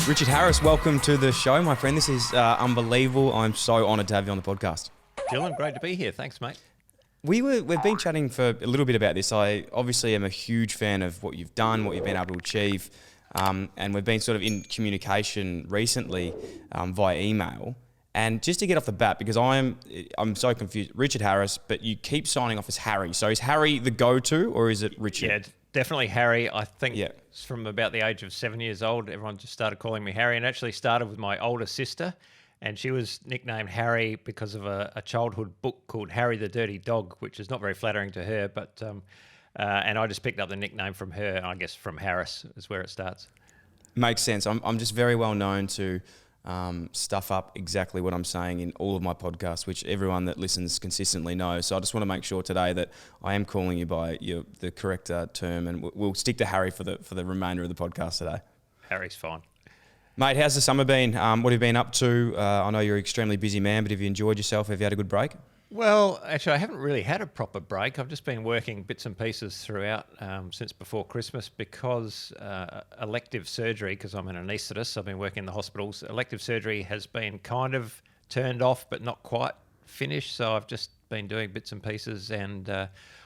Richard Harris, welcome to the show, my friend. This is unbelievable. I'm so honoured to have you on the podcast. Dylan, great to be here. Thanks, mate. We've been chatting for a little bit about this. I obviously am a huge fan of what you've done, what you've been able to achieve, and we've been sort of in communication recently via email. And just to get off the bat, because I'm so confused, Richard Harris, but you keep signing off as Harry. So is Harry the go-to, or is it Richard? Yeah, definitely Harry. I think from about the age of 7 years old, everyone just started calling me Harry, and actually started with my older sister. And she was nicknamed Harry because of a childhood book called Harry the Dirty Dog, which is not very flattering to her. But and I just picked up the nickname from her. I guess from Harris is where it starts. Makes sense. I'm just very well known to stuff up exactly what I'm saying in all of my podcasts, which everyone that listens consistently knows. So I just want to make sure today that I am calling you by the correct term, and we'll stick to Harry for the remainder of the podcast today. Harry's fine. Mate, how's the summer been? What have you been up to? I know you're an extremely busy man, but have you enjoyed yourself? Have you had a good break? Well, actually, I haven't really had a proper break. I've just been working bits and pieces throughout since before Christmas because elective surgery, because I'm an anaesthetist, I've been working in the hospitals. Elective surgery has been kind of turned off, but not quite finished. So I've just been doing bits and pieces and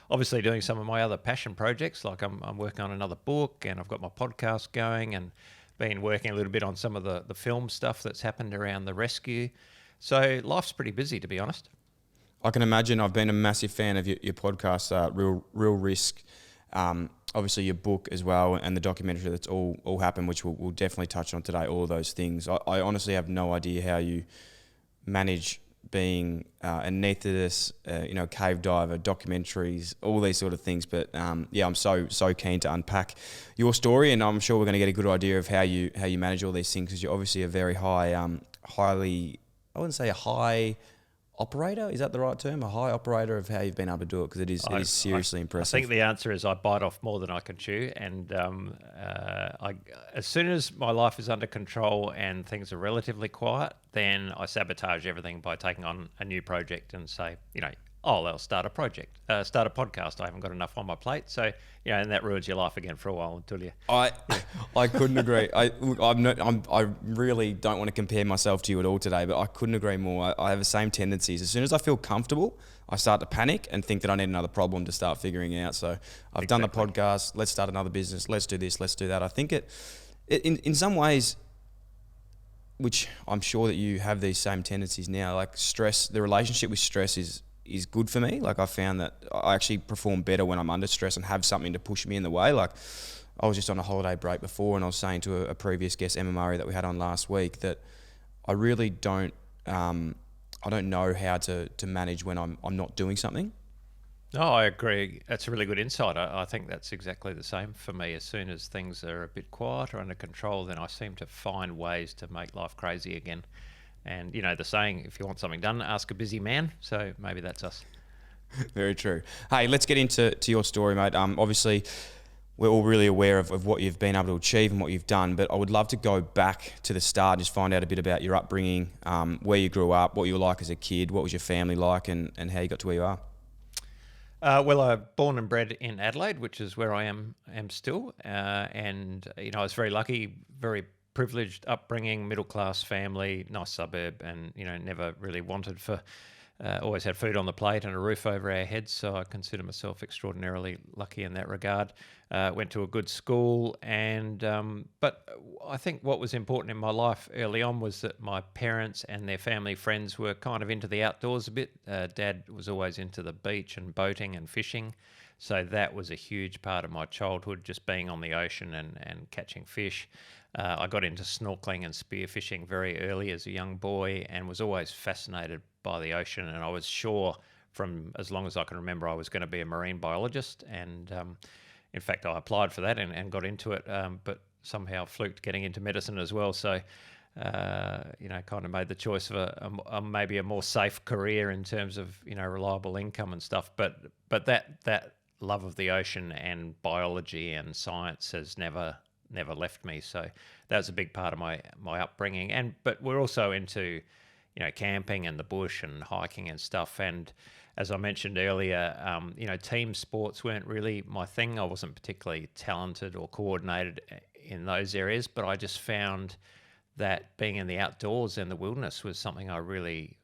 obviously doing some of my other passion projects. Like I'm working on another book and I've got my podcast going and been working a little bit on some of the film stuff that's happened around the rescue. So life's pretty busy, to be honest. I can imagine. I've been a massive fan of your podcast, Real Risk, obviously your book as well, and the documentary that's all happened, which we'll definitely touch on today, all of those things. I honestly have no idea how you manage being an anaesthetist, cave diver, documentaries, all these sort of things. But I'm so keen to unpack your story, and I'm sure we're going to get a good idea of how you manage all these things, because you're obviously a very highly, I wouldn't say a high operator, is that the right term? A high operator of how you've been able to do it, because it is seriously impressive. I think the answer is I bite off more than I can chew, and as soon as my life is under control and things are relatively quiet, then I sabotage everything by taking on a new project and say, I'll start a project, start a podcast. I haven't got enough on my plate, so and that ruins your life again for a while until you. I couldn't agree. I really don't want to compare myself to you at all today, but I couldn't agree more. I have the same tendencies. As soon as I feel comfortable, I start to panic and think that I need another problem to start figuring out. So I've done the podcast. Let's start another business. Let's do this. Let's do that. I think in some ways, which I'm sure that you have these same tendencies now, like stress. The relationship with stress is good for me. Like I found that I actually perform better when I'm under stress and have something to push me in the way. Like I was just on a holiday break before, and I was saying to a previous guest, Emma Murray, that we had on last week, that I really don't know how to manage when I'm not doing something. No, I agree. That's a really good insight. I think that's exactly the same for me. As soon as things are a bit quiet or under control, then I seem to find ways to make life crazy again. And, the saying, if you want something done, ask a busy man. So maybe that's us. Very true. Hey, let's get into your story, mate. Obviously, we're all really aware of what you've been able to achieve and what you've done, but I would love to go back to the start and just find out a bit about your upbringing, where you grew up, what you were like as a kid, what was your family like, and how you got to where you are. Well, I'm born and bred in Adelaide, which is where I am still. And, I was very lucky, very privileged upbringing, middle-class family, nice suburb, and, never really wanted for, always had food on the plate and a roof over our heads, so I consider myself extraordinarily lucky in that regard. Went to a good school, and but I think what was important in my life early on was that my parents and their family friends were kind of into the outdoors a bit. Dad was always into the beach and boating and fishing, so that was a huge part of my childhood, just being on the ocean and catching fish. I got into snorkeling and spearfishing very early as a young boy and was always fascinated by the ocean, and I was sure from as long as I can remember I was going to be a marine biologist, and in fact I applied for that and got into it, but somehow fluked getting into medicine as well, so kind of made the choice of a maybe a more safe career in terms of reliable income and stuff, but that love of the ocean and biology and science has never left me. So that was a big part of my upbringing. But we're also into, camping and the bush and hiking and stuff. And as I mentioned earlier, team sports weren't really my thing. I wasn't particularly talented or coordinated in those areas, but I just found that being in the outdoors and the wilderness was something I really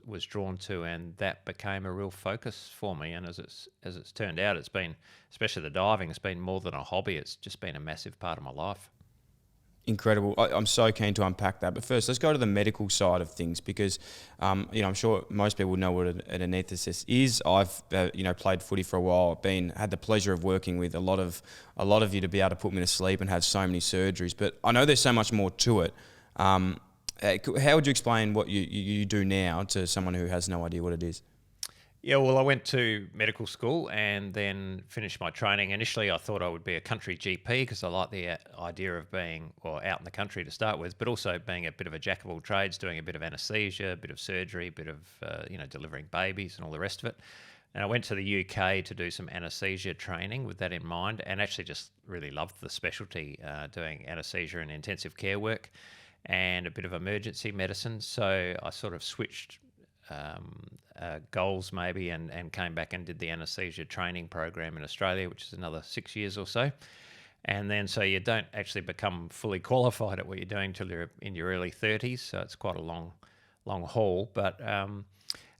was drawn to, and that became a real focus for me. And as it's turned out, it's been, especially the diving, it's been more than a hobby. It's just been a massive part of my life. Incredible. I'm so keen to unpack that. But first, let's go to the medical side of things because, I'm sure most people know what an anaesthetist is. I've, played footy for a while. Had the pleasure of working with a lot of you to be able to put me to sleep and have so many surgeries. But I know there's so much more to it. How would you explain what you do now to someone who has no idea what it is? Yeah, well, I went to medical school and then finished my training. Initially, I thought I would be a country GP because I like the idea of being, out in the country to start with, but also being a bit of a jack of all trades, doing a bit of anaesthesia, a bit of surgery, a bit of, delivering babies and all the rest of it. And I went to the UK to do some anaesthesia training with that in mind, and actually just really loved the specialty, doing anaesthesia and intensive care work and a bit of emergency medicine. So I sort of switched goals maybe and came back and did the anaesthesia training program in Australia, which is another 6 years or so. And then so you don't actually become fully qualified at what you're doing till you're in your early 30s. So it's quite a long haul. But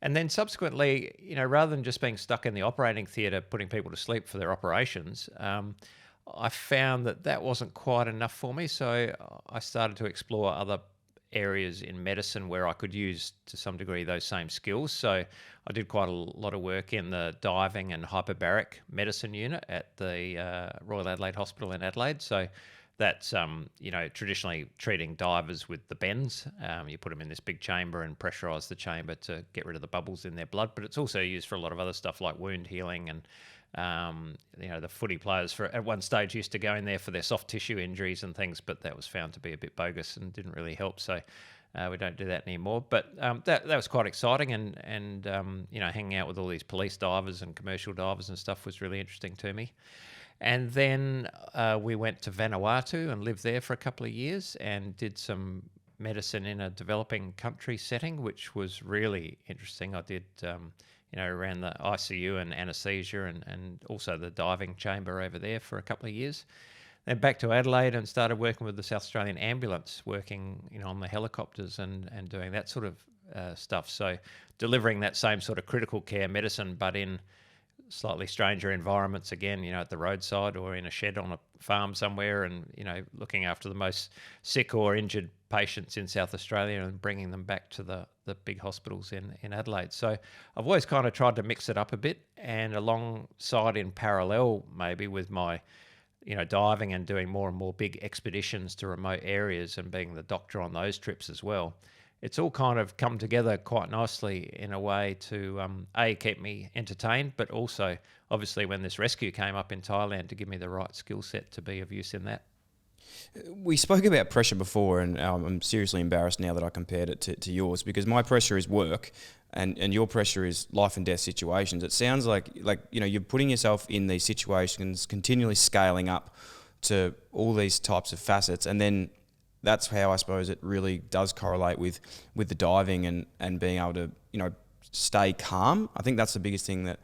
and then subsequently, rather than just being stuck in the operating theatre putting people to sleep for their operations, I found that wasn't quite enough for me. So I started to explore other areas in medicine where I could use to some degree those same skills. So I did quite a lot of work in the diving and hyperbaric medicine unit at the Royal Adelaide Hospital in Adelaide. So that's, traditionally treating divers with the bends. You put them in this big chamber and pressurise the chamber to get rid of the bubbles in their blood. But it's also used for a lot of other stuff like wound healing and the footy players at one stage used to go in there for their soft tissue injuries and things, but that was found to be a bit bogus and didn't really help. So we don't do that anymore. But that was quite exciting, and hanging out with all these police divers and commercial divers and stuff was really interesting to me. And then we went to Vanuatu and lived there for a couple of years and did some medicine in a developing country setting, which was really interesting. I did around the ICU and anaesthesia and also the diving chamber over there for a couple of years. Then back to Adelaide and started working with the South Australian Ambulance, working on the helicopters and doing that sort of stuff. So delivering that same sort of critical care medicine, but in slightly stranger environments again, at the roadside or in a shed on a farm somewhere, and looking after the most sick or injured patients in South Australia and bringing them back to the big hospitals in Adelaide. So I've always kind of tried to mix it up a bit, and alongside in parallel maybe with my diving and doing more and more big expeditions to remote areas and being the doctor on those trips as well, it's all kind of come together quite nicely in a way to keep me entertained, but also obviously when this rescue came up in Thailand, to give me the right skill set to be of use in that. We spoke about pressure before, and I'm seriously embarrassed now that I compared it to yours, because my pressure is work and your pressure is life and death situations. It sounds like you're putting yourself in these situations, continually scaling up to all these types of facets, and then that's how I suppose it really does correlate with the diving and being able to stay calm. I think that's the biggest thing that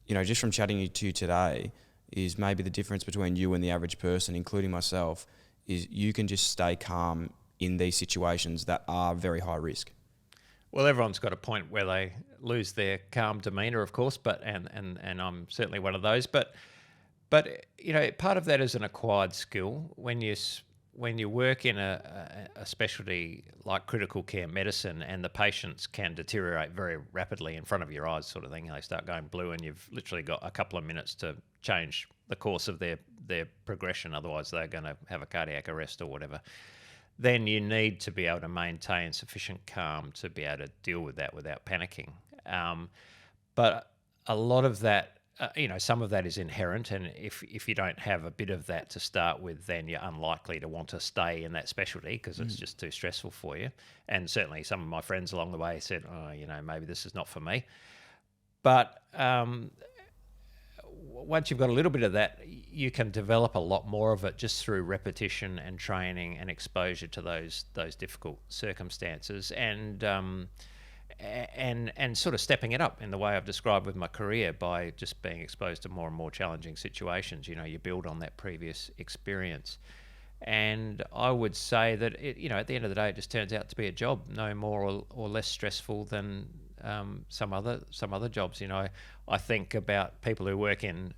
just from chatting to you today is maybe the difference between you and the average person, including myself, is you can just stay calm in these situations that are very high risk. Well, everyone's got a point where they lose their calm demeanour, of course, and I'm certainly one of those. But part of that is an acquired skill. When you work in a specialty like critical care medicine, and the patients can deteriorate very rapidly in front of your eyes, sort of thing. They start going blue, and you've literally got a couple of minutes to change the course of their progression. Otherwise, they're going to have a cardiac arrest or whatever. Then you need to be able to maintain sufficient calm to be able to deal with that without panicking. But a lot of that, some of that is inherent, and if you don't have a bit of that to start with, then you're unlikely to want to stay in that specialty because it's just too stressful for you. And certainly some of my friends along the way said, maybe this is not for me. But once you've got a little bit of that, you can develop a lot more of it just through repetition and training and exposure to those difficult circumstances, and sort of stepping it up in the way I've described with my career by just being exposed to more and more challenging situations. You build on that previous experience. And I would say that at the end of the day, it just turns out to be a job, no more or less stressful than some other jobs. I think about people who work in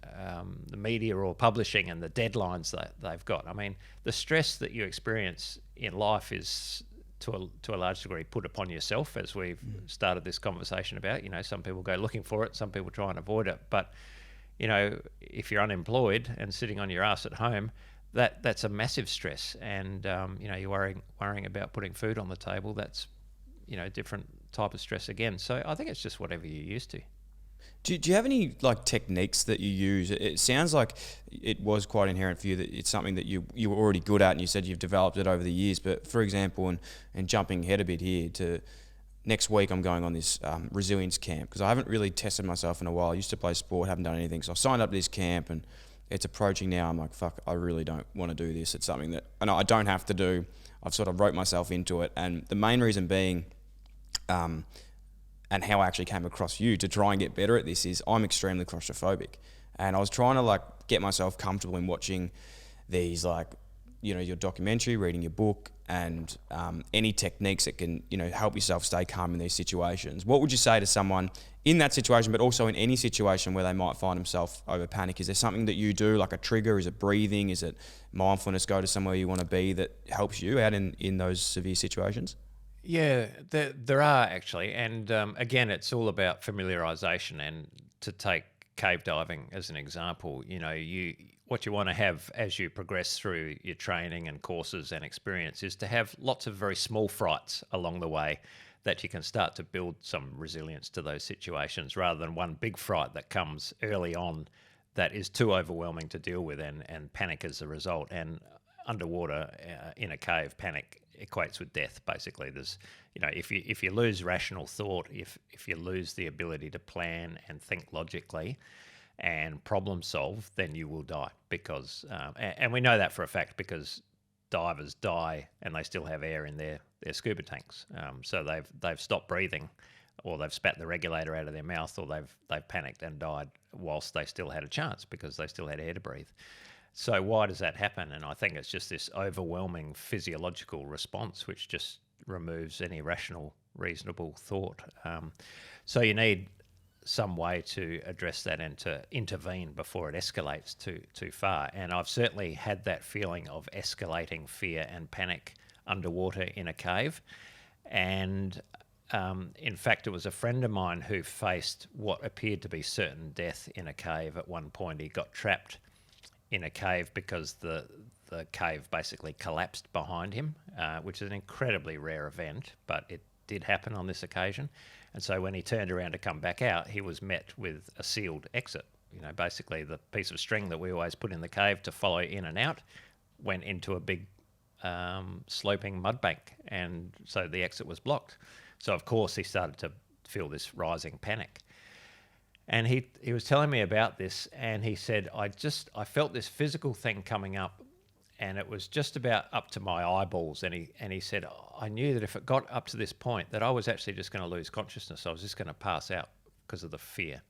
the media or publishing and the deadlines that they've got. I mean, the stress that you experience in life is to a large degree put upon yourself, as we've started this conversation about. Some people go looking for it, some people try and avoid it. But if you're unemployed and sitting on your ass at home, that's a massive stress. And you're worrying about putting food on the table. That's different type of stress again. So I think it's just whatever you're used to. Do you have any techniques that you use? It sounds like it was quite inherent for you, that it's something that you were already good at, and you said you've developed it over the years. But for example, and jumping ahead a bit here to next week, I'm going on this resilience camp, because I haven't really tested myself in a while. I used to play sport, haven't done anything. So I signed up to this camp, and it's approaching now. I'm like, fuck, I really don't want to do this. It's something that I don't have to do. I've sort of wrote myself into it. And the main reason being, and how I actually came across you to try and get better at this, is I'm extremely claustrophobic. And I was trying to get myself comfortable in watching these your documentary, reading your book, and any techniques that can help yourself stay calm in these situations. What would you say to someone in that situation, but also in any situation where they might find themselves over panic? Is there something that you do, like a trigger? Is it breathing? Is it mindfulness, go to somewhere you want to be, that helps you out in those severe situations? Yeah, there are actually, and again, it's all about familiarisation. And to take cave diving as an example, what you want to have as you progress through your training and courses and experience is to have lots of very small frights along the way, that you can start to build some resilience to those situations, rather than one big fright that comes early on that is too overwhelming to deal with, and panic as a result. And underwater in a cave, panic equates with death. Basically, there's if you lose rational thought, if you lose the ability to plan and think logically and problem solve, then you will die. Because and we know that for a fact, because divers die and they still have air in their scuba tanks. So they've stopped breathing, or they've spat the regulator out of their mouth, or they've panicked and died whilst they still had a chance, because they still had air to breathe. So why does that happen? And I think it's just this overwhelming physiological response, which just removes any rational, reasonable thought. So you need some way to address that and to intervene before it escalates too far. And I've certainly had that feeling of escalating fear and panic underwater in a cave. And in fact, it was a friend of mine who faced what appeared to be certain death in a cave at one point. He got trapped in a cave because the cave basically collapsed behind him, which is an incredibly rare event, but it did happen on this occasion. And so when he turned around to come back out, he was met with a sealed exit. Basically the piece of string that we always put in the cave to follow in and out went into a big sloping mud bank, and so the exit was blocked. So of course he started to feel this rising panic. And he was telling me about this, and he said, I felt this physical thing coming up, and it was just about up to my eyeballs. And he said, I knew that if it got up to this point, that I was actually just going to lose consciousness. I was just going to pass out because of the fear.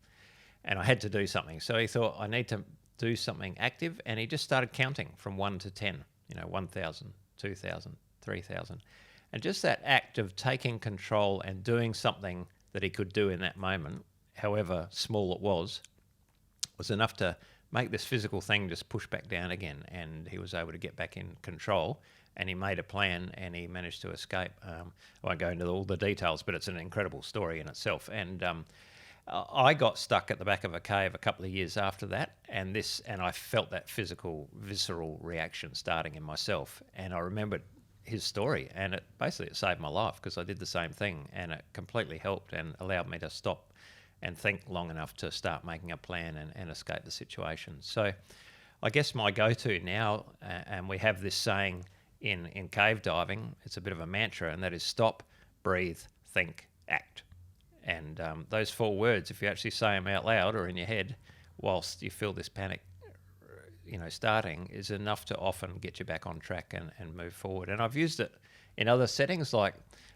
And I had to do something. So he thought, I need to do something active. And he just started counting from 1 to 10, 1,000, 2,000, 3,000. And just that act of taking control and doing something that he could do in that moment, however small it was enough to make this physical thing just push back down again. And he was able to get back in control, and he made a plan, and he managed to escape. I won't go into all the details, but it's an incredible story in itself. And I got stuck at the back of a cave a couple of years after that, and I felt that physical, visceral reaction starting in myself. And I remembered his story, and it saved my life, because I did the same thing, and it completely helped and allowed me to stop and think long enough to start making a plan and escape the situation. So I guess my go-to now, and we have this saying in cave diving, it's a bit of a mantra, and that is stop, breathe, think, act. And those 4 words, if you actually say them out loud or in your head whilst you feel this panic starting, is enough to often get you back on track and move forward. And I've used it in other settings, like,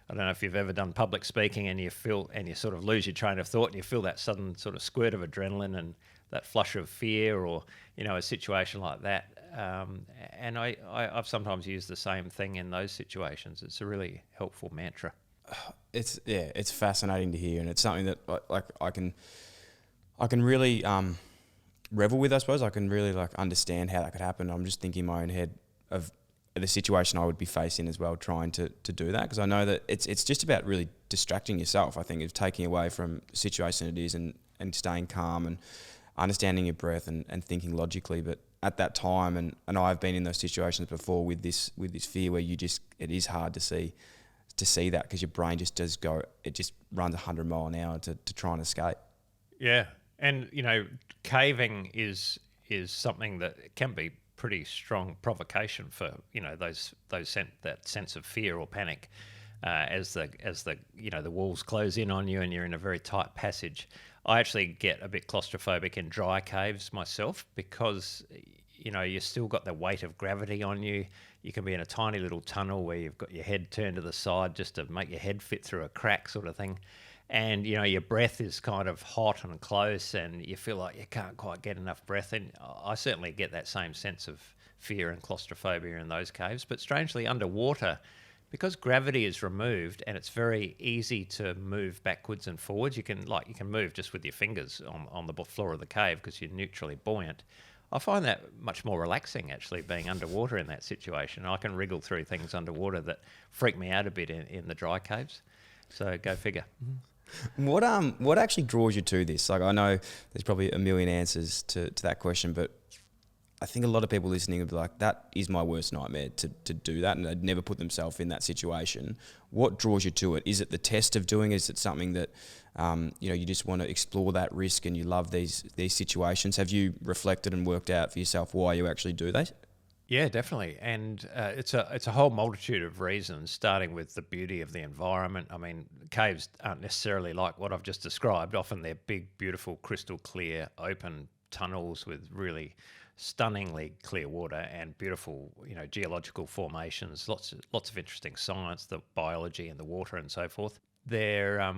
I don't know if you've ever done public speaking and you sort of lose your train of thought, and you feel that sudden sort of squirt of adrenaline and that flush of fear, or, a situation like that. and I've sometimes used the same thing in those situations. It's a really helpful mantra. It's fascinating to hear, and it's something that like I can really revel with. I suppose I can really like understand how that could happen. I'm just thinking in my own head of the situation I would be facing as well, trying to do that, because I know that it's just about really distracting yourself. I think of taking away from the situation it is and staying calm and understanding your breath and thinking logically. But at that time, and I've been in those situations before with this fear where it is hard to see that, because your brain just runs 100 mile an hour to try and escape. Yeah, and caving is something that can be pretty strong provocation for that sense of fear or panic as the the walls close in on you and you're in a very tight passage. I actually get a bit claustrophobic in dry caves myself, because you've still got the weight of gravity on you. You can be in a tiny little tunnel where you've got your head turned to the side just to make your head fit through a crack, sort of thing. And your breath is kind of hot and close, and you feel like you can't quite get enough breath. And I certainly get that same sense of fear and claustrophobia in those caves. But strangely, underwater, because gravity is removed and it's very easy to move backwards and forwards, you can move just with your fingers on the floor of the cave because you're neutrally buoyant. I find that much more relaxing, actually, being underwater in that situation. I can wriggle through things underwater that freak me out a bit in the dry caves. So go figure. What actually draws you to this? Like, I know there's probably a million answers to that question, but I think a lot of people listening would be like, that is my worst nightmare, to do that, and they'd never put themselves in that situation. What draws you to it? Is it the test of doing it? Is it something that you just want to explore that risk and you love these situations? Have you reflected and worked out for yourself why you actually do that? Yeah, definitely, and it's a whole multitude of reasons, starting with the beauty of the environment. I mean, caves aren't necessarily like what I've just described. Often they're big, beautiful, crystal clear, open tunnels with really stunningly clear water and beautiful, geological formations. Lots of interesting science, the biology in the water and so forth. They're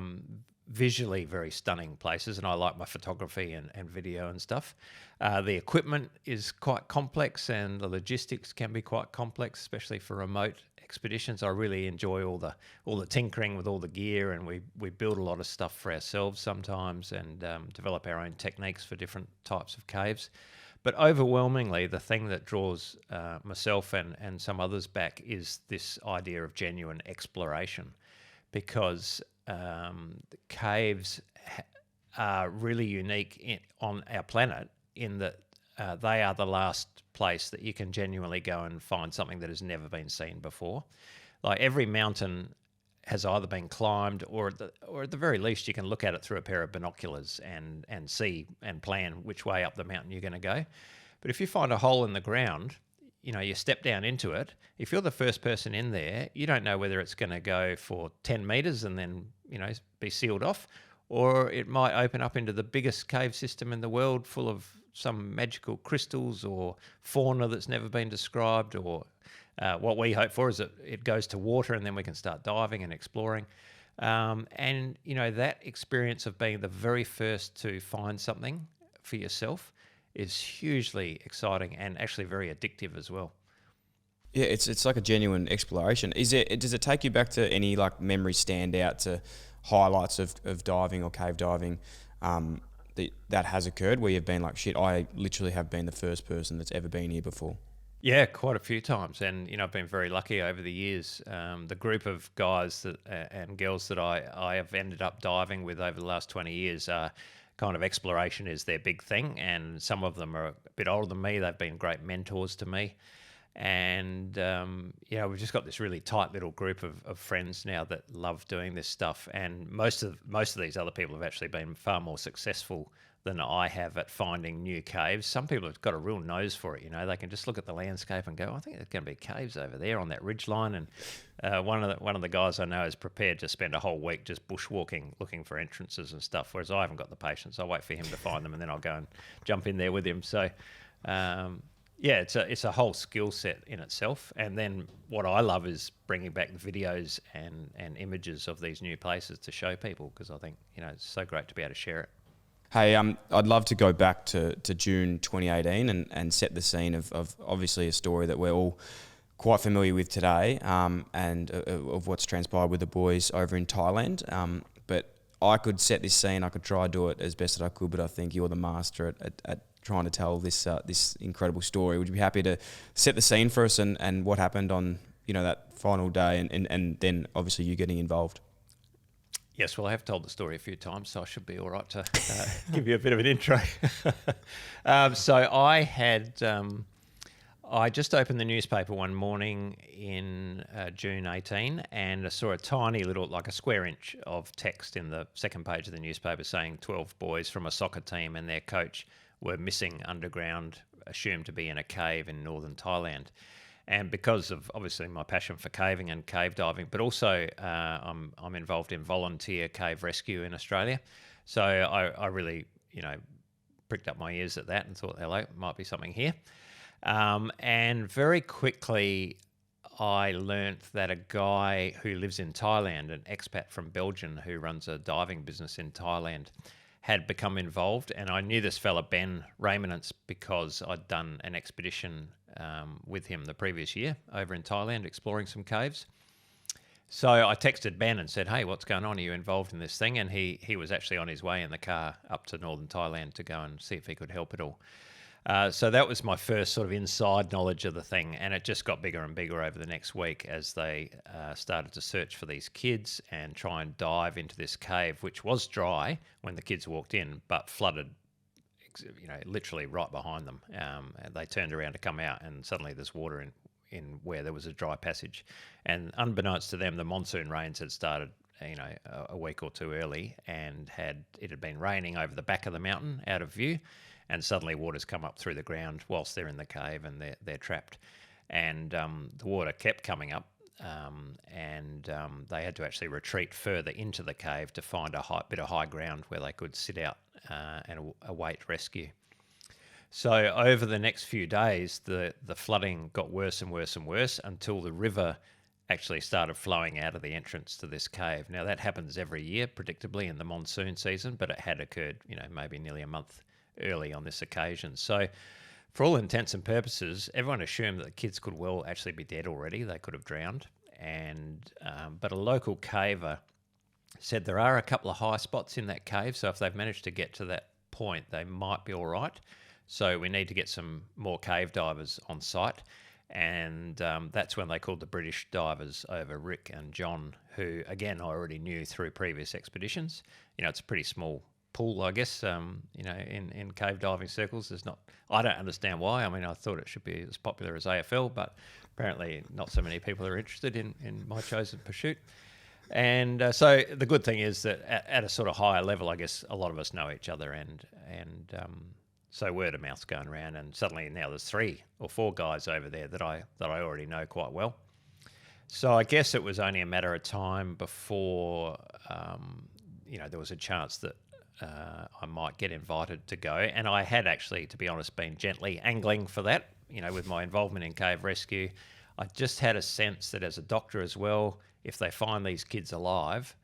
visually very stunning places, and I like my photography and video and stuff. The equipment is quite complex, and the logistics can be quite complex, especially for remote expeditions. I really enjoy all the tinkering with all the gear, and we build a lot of stuff for ourselves sometimes, and develop our own techniques for different types of caves. But overwhelmingly, the thing that draws myself and some others back is this idea of genuine exploration, because the caves are really unique on our planet in that they are the last place that you can genuinely go and find something that has never been seen before. Like, every mountain has either been climbed, or at the very least you can look at it through a pair of binoculars and see and plan which way up the mountain you're going to go. But if you find a hole in the ground, you step down into it. If you're the first person in there, you don't know whether it's going to go for 10 meters and then, be sealed off, or it might open up into the biggest cave system in the world, full of some magical crystals or fauna that's never been described, or what we hope for is that it goes to water and then we can start diving and exploring. And that experience of being the very first to find something for yourself is hugely exciting and actually very addictive as well. Yeah, it's like a genuine exploration. Does it take you back to any like memories stand out to highlights of diving or cave diving that has occurred where you've been like, shit, I literally have been the first person that's ever been here before? Yeah, quite a few times, and I've been very lucky over the years. The group of guys and girls that I have ended up diving with over the last 20 years, kind of exploration is their big thing, and some of them are a bit older than me. They've been great mentors to me, and we've just got this really tight little group of friends now that love doing this stuff. And most of these other people have actually been far more successful than I have at finding new caves. Some people have got a real nose for it. They can just look at the landscape and go, I think there's going to be caves over there on that ridge line. And one of the guys I know is prepared to spend a whole week just bushwalking, looking for entrances and stuff, whereas I haven't got the patience. I'll wait for him to find them and then I'll go and jump in there with him. So, it's a whole skill set in itself. And then what I love is bringing back the videos and images of these new places to show people, because I think, it's so great to be able to share it. Hey, I'd love to go back to June 2018 and set the scene of obviously a story that we're all quite familiar with today, and of what's transpired with the boys over in Thailand. But I could set this scene. I could try to do it as best that I could, but I think you're the master at trying to tell this incredible story. Would you be happy to set the scene for us and what happened on that final day, and then obviously you getting involved? Yes, well, I have told the story a few times, so I should be all right to give you a bit of an intro. So I just opened the newspaper one morning in June 18, and I saw a tiny little, like a square inch of text in the second page of the newspaper saying 12 boys from a soccer team and their coach were missing underground, assumed to be in a cave in northern Thailand. And because of obviously my passion for caving and cave diving, but also I'm involved in volunteer cave rescue in Australia, so I really pricked up my ears at that and thought, hello, might be something here. And very quickly I learnt that a guy who lives in Thailand, an expat from Belgium who runs a diving business in Thailand, had become involved. And I knew this fella, Ben Raymonance, because I'd done an expedition with him the previous year over in Thailand exploring some caves. So I texted Ben and said, hey, what's going on? Are you involved in this thing? And he was actually on his way in the car up to northern Thailand to go and see if he could help at all. So that was my first sort of inside knowledge of the thing, and it just got bigger and bigger over the next week as they started to search for these kids and try and dive into this cave, which was dry when the kids walked in, but flooded, literally right behind them. And they turned around to come out, and suddenly there's water in where there was a dry passage. And unbeknownst to them, the monsoon rains had started a week or two early, and it had been raining over the back of the mountain out of view. And suddenly water's come up through the ground whilst they're in the cave, and they're trapped. And the water kept coming up, and they had to actually retreat further into the cave to find a bit of high ground where they could sit out and await rescue. So over the next few days, the flooding got worse and worse and worse until the river actually started flowing out of the entrance to this cave. Now, that happens every year, predictably, in the monsoon season, but it had occurred, maybe nearly a month early on this occasion. So for all intents and purposes, everyone assumed that the kids could well actually be dead already. They could have drowned. But a local caver said there are a couple of high spots in that cave, so if they've managed to get to that point, they might be all right. So we need to get some more cave divers on site. And that's when they called the British divers over, Rick and John, who, again, I already knew through previous expeditions. It's a pretty small pool, I guess, in cave diving circles. I don't understand why. I mean, I thought it should be as popular as AFL, but apparently not so many people are interested in my chosen pursuit. And so the good thing is that at a sort of higher level, I guess a lot of us know each other, and so word of mouth's going around, and suddenly now there's 3 or 4 guys over there that I already know quite well. So I guess it was only a matter of time before there was a chance that I might get invited to go. And I had actually, to be honest, been gently angling for that, with my involvement in cave rescue. I just had a sense that as a doctor as well, if they find these kids alive,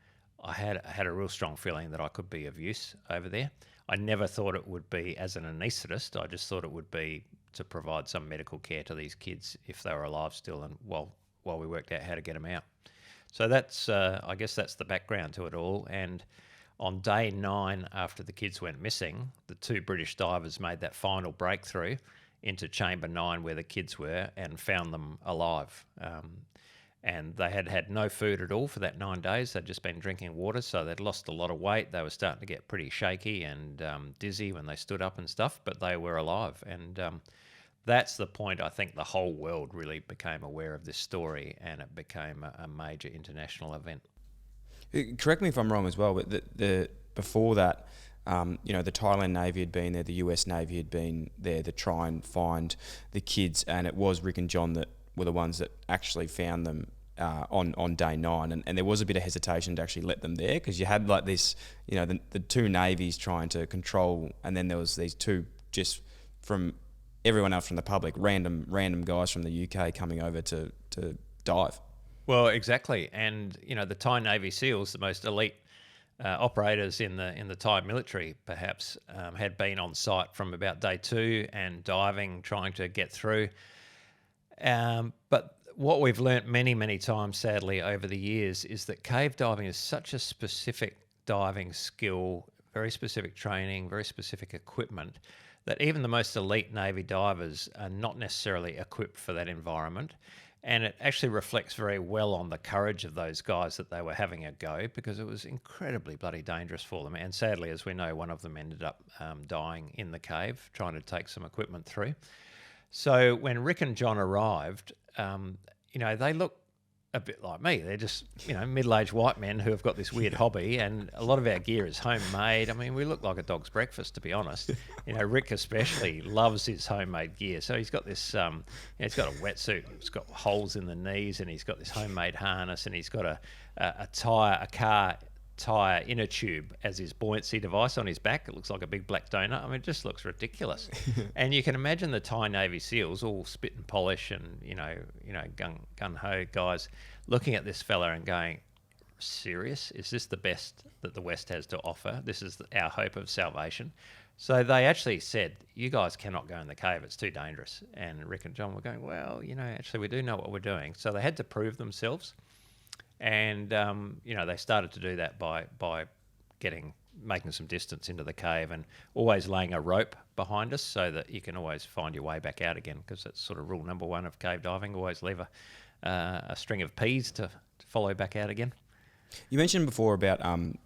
I had a real strong feeling that I could be of use over there. I never thought it would be as an anaesthetist. I just thought it would be to provide some medical care to these kids if they were alive still, and while we worked out how to get them out. So that's, I guess that's the background to it all. And on day 9, after the kids went missing, the 2 British divers made that final breakthrough into chamber 9 where the kids were and found them alive. And they had had no food at all for that 9 days. They'd just been drinking water, so they'd lost a lot of weight. They were starting to get pretty shaky and dizzy when they stood up and stuff, but they were alive. And that's the point I think the whole world really became aware of this story, and it became a major international event. Correct me if I'm wrong as well, but before that, the Thailand Navy had been there, the US Navy had been there to try and find the kids, and it was Rick and John that were the ones that actually found them on day 9, and there was a bit of hesitation to actually let them there, because you had like this, the 2 navies trying to control, and then there was these 2 just from everyone else from the public, random guys from the UK coming over to dive. Well, exactly. And, the Thai Navy SEALs, the most elite operators in the Thai military perhaps had been on site from about day 2 and diving, trying to get through. But what we've learnt many, many times, sadly, over the years is that cave diving is such a specific diving skill, very specific training, very specific equipment, that even the most elite Navy divers are not necessarily equipped for that environment. And it actually reflects very well on the courage of those guys that they were having a go, because it was incredibly bloody dangerous for them. And sadly, as we know, one of them ended up dying in the cave trying to take some equipment through. So when Rick and John arrived, they look a bit like me. They're just, middle-aged white men who have got this weird hobby, and a lot of our gear is homemade. I mean, we look like a dog's breakfast, to be honest. Rick especially loves his homemade gear. So he's got this, he's got a wetsuit. It's got holes in the knees, and he's got this homemade harness, and he's got a car tire inner tube as his buoyancy device on his back. It looks like a big black donut. I mean, it just looks ridiculous. And you can imagine the Thai Navy SEALs, all spit and polish and gun ho guys, looking at this fella and going, "Serious? Is this the best that the West has to offer? This is our hope of salvation." So they actually said, "You guys cannot go in the cave. It's too dangerous." And Rick and John were going, "Well, actually we do know what we're doing." So they had to prove themselves. And, they started to do that by making some distance into the cave and always laying a rope behind us so that you can always find your way back out again, because that's sort of rule number 1 of cave diving, always leave a string of peas to follow back out again. You mentioned before about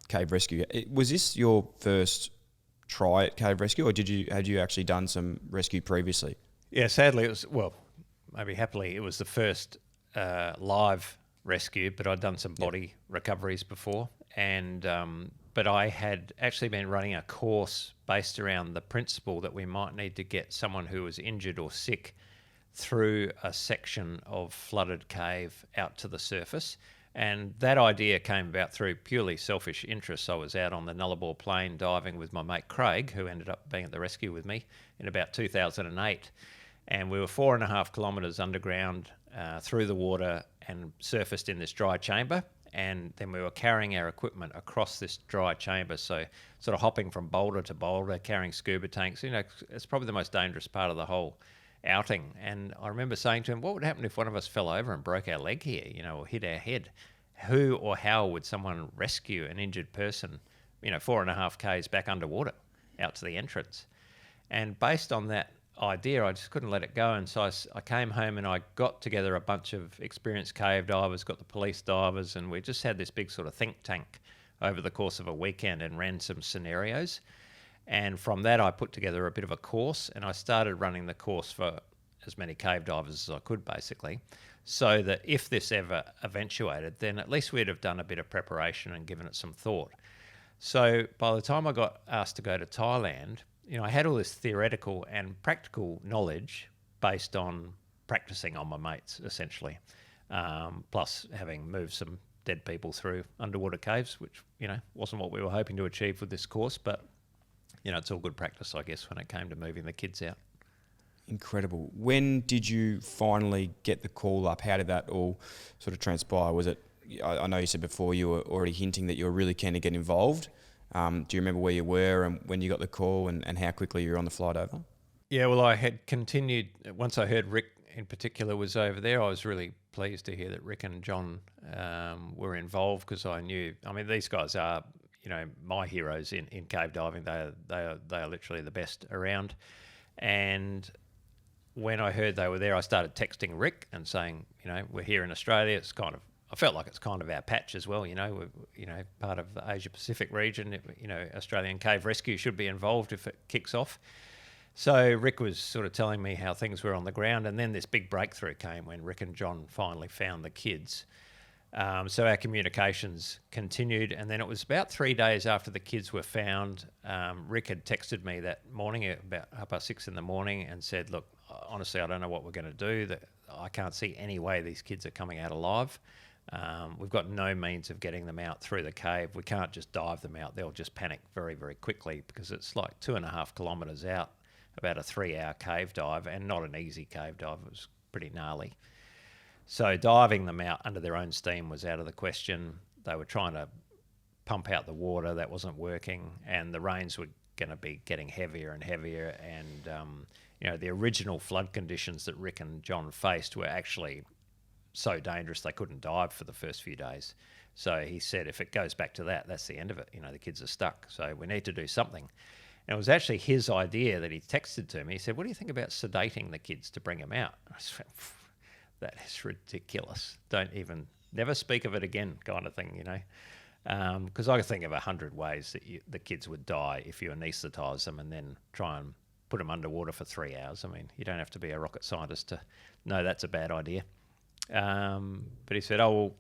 cave rescue. Was this your first try at cave rescue, or had you actually done some rescue previously? Yeah, sadly it was, maybe happily, it was the first live rescue, but I'd done some body recoveries before, and but I had actually been running a course based around the principle that we might need to get someone who was injured or sick through a section of flooded cave out to the surface. And that idea came about through purely selfish interests. I was out on the Nullarbor Plain diving with my mate Craig, who ended up being at the rescue with me in about 2008, and we were 4.5 kilometres underground through the water and surfaced in this dry chamber, and then we were carrying our equipment across this dry chamber, so sort of hopping from boulder to boulder, carrying scuba tanks. It's probably the most dangerous part of the whole outing. And I remember saying to him, what would happen if one of us fell over and broke our leg here, or hit our head? Who or how would someone rescue an injured person, 4.5 k's back underwater out to the entrance? And based on that idea, I just couldn't let it go. And so I came home and I got together a bunch of experienced cave divers, got the police divers, and we just had this big sort of think tank over the course of a weekend and ran some scenarios. And from that, I put together a bit of a course, and I started running the course for as many cave divers as I could, basically, so that if this ever eventuated, then at least we'd have done a bit of preparation and given it some thought. So by the time I got asked to go to Thailand, I had all this theoretical and practical knowledge based on practicing on my mates, essentially, plus having moved some dead people through underwater caves, which, wasn't what we were hoping to achieve with this course, but, it's all good practice, I guess, when it came to moving the kids out. Incredible. When did you finally get the call up? How did that all sort of transpire? Was it, I know you said before you were already hinting that you were really keen to get involved. Do you remember where you were and when you got the call and how quickly you were on the flight over? Yeah, well, I had continued. Once I heard Rick in particular was over there, I was really pleased to hear that Rick and John were involved, because I knew, these guys are, my heroes in cave diving. They are literally the best around. And when I heard they were there, I started texting Rick and saying, we're here in Australia. I felt like it's kind of our patch as well, we're part of the Asia Pacific region. Australian Cave Rescue should be involved if it kicks off. So Rick was sort of telling me how things were on the ground, and then this big breakthrough came when Rick and John finally found the kids. So our communications continued, and then it was about 3 days after the kids were found. Rick had texted me that morning at about 6:30 in the morning and said, look, honestly, I don't know what we're going to do. I can't see any way these kids are coming out alive. We've got no means of getting them out through the cave. We can't just dive them out. They'll just panic very, very quickly, because it's like 2.5 kilometres out, about a 3-hour cave dive, and not an easy cave dive. It was pretty gnarly. So diving them out under their own steam was out of the question. They were trying to pump out the water. That wasn't working, and the rains were going to be getting heavier and heavier. And the original flood conditions that Rick and John faced were actually so dangerous they couldn't dive for the first few days. So he said, if it goes back to that, that's the end of it. The kids are stuck. So we need to do something. And it was actually his idea that he texted to me. He said, what do you think about sedating the kids to bring them out? I said, that is ridiculous. Never speak of it again, kind of thing, because I could think of 100 ways that the kids would die if you anaesthetise them and then try and put them underwater for 3 hours. I mean, you don't have to be a rocket scientist to know that's a bad idea. But he said, oh, well,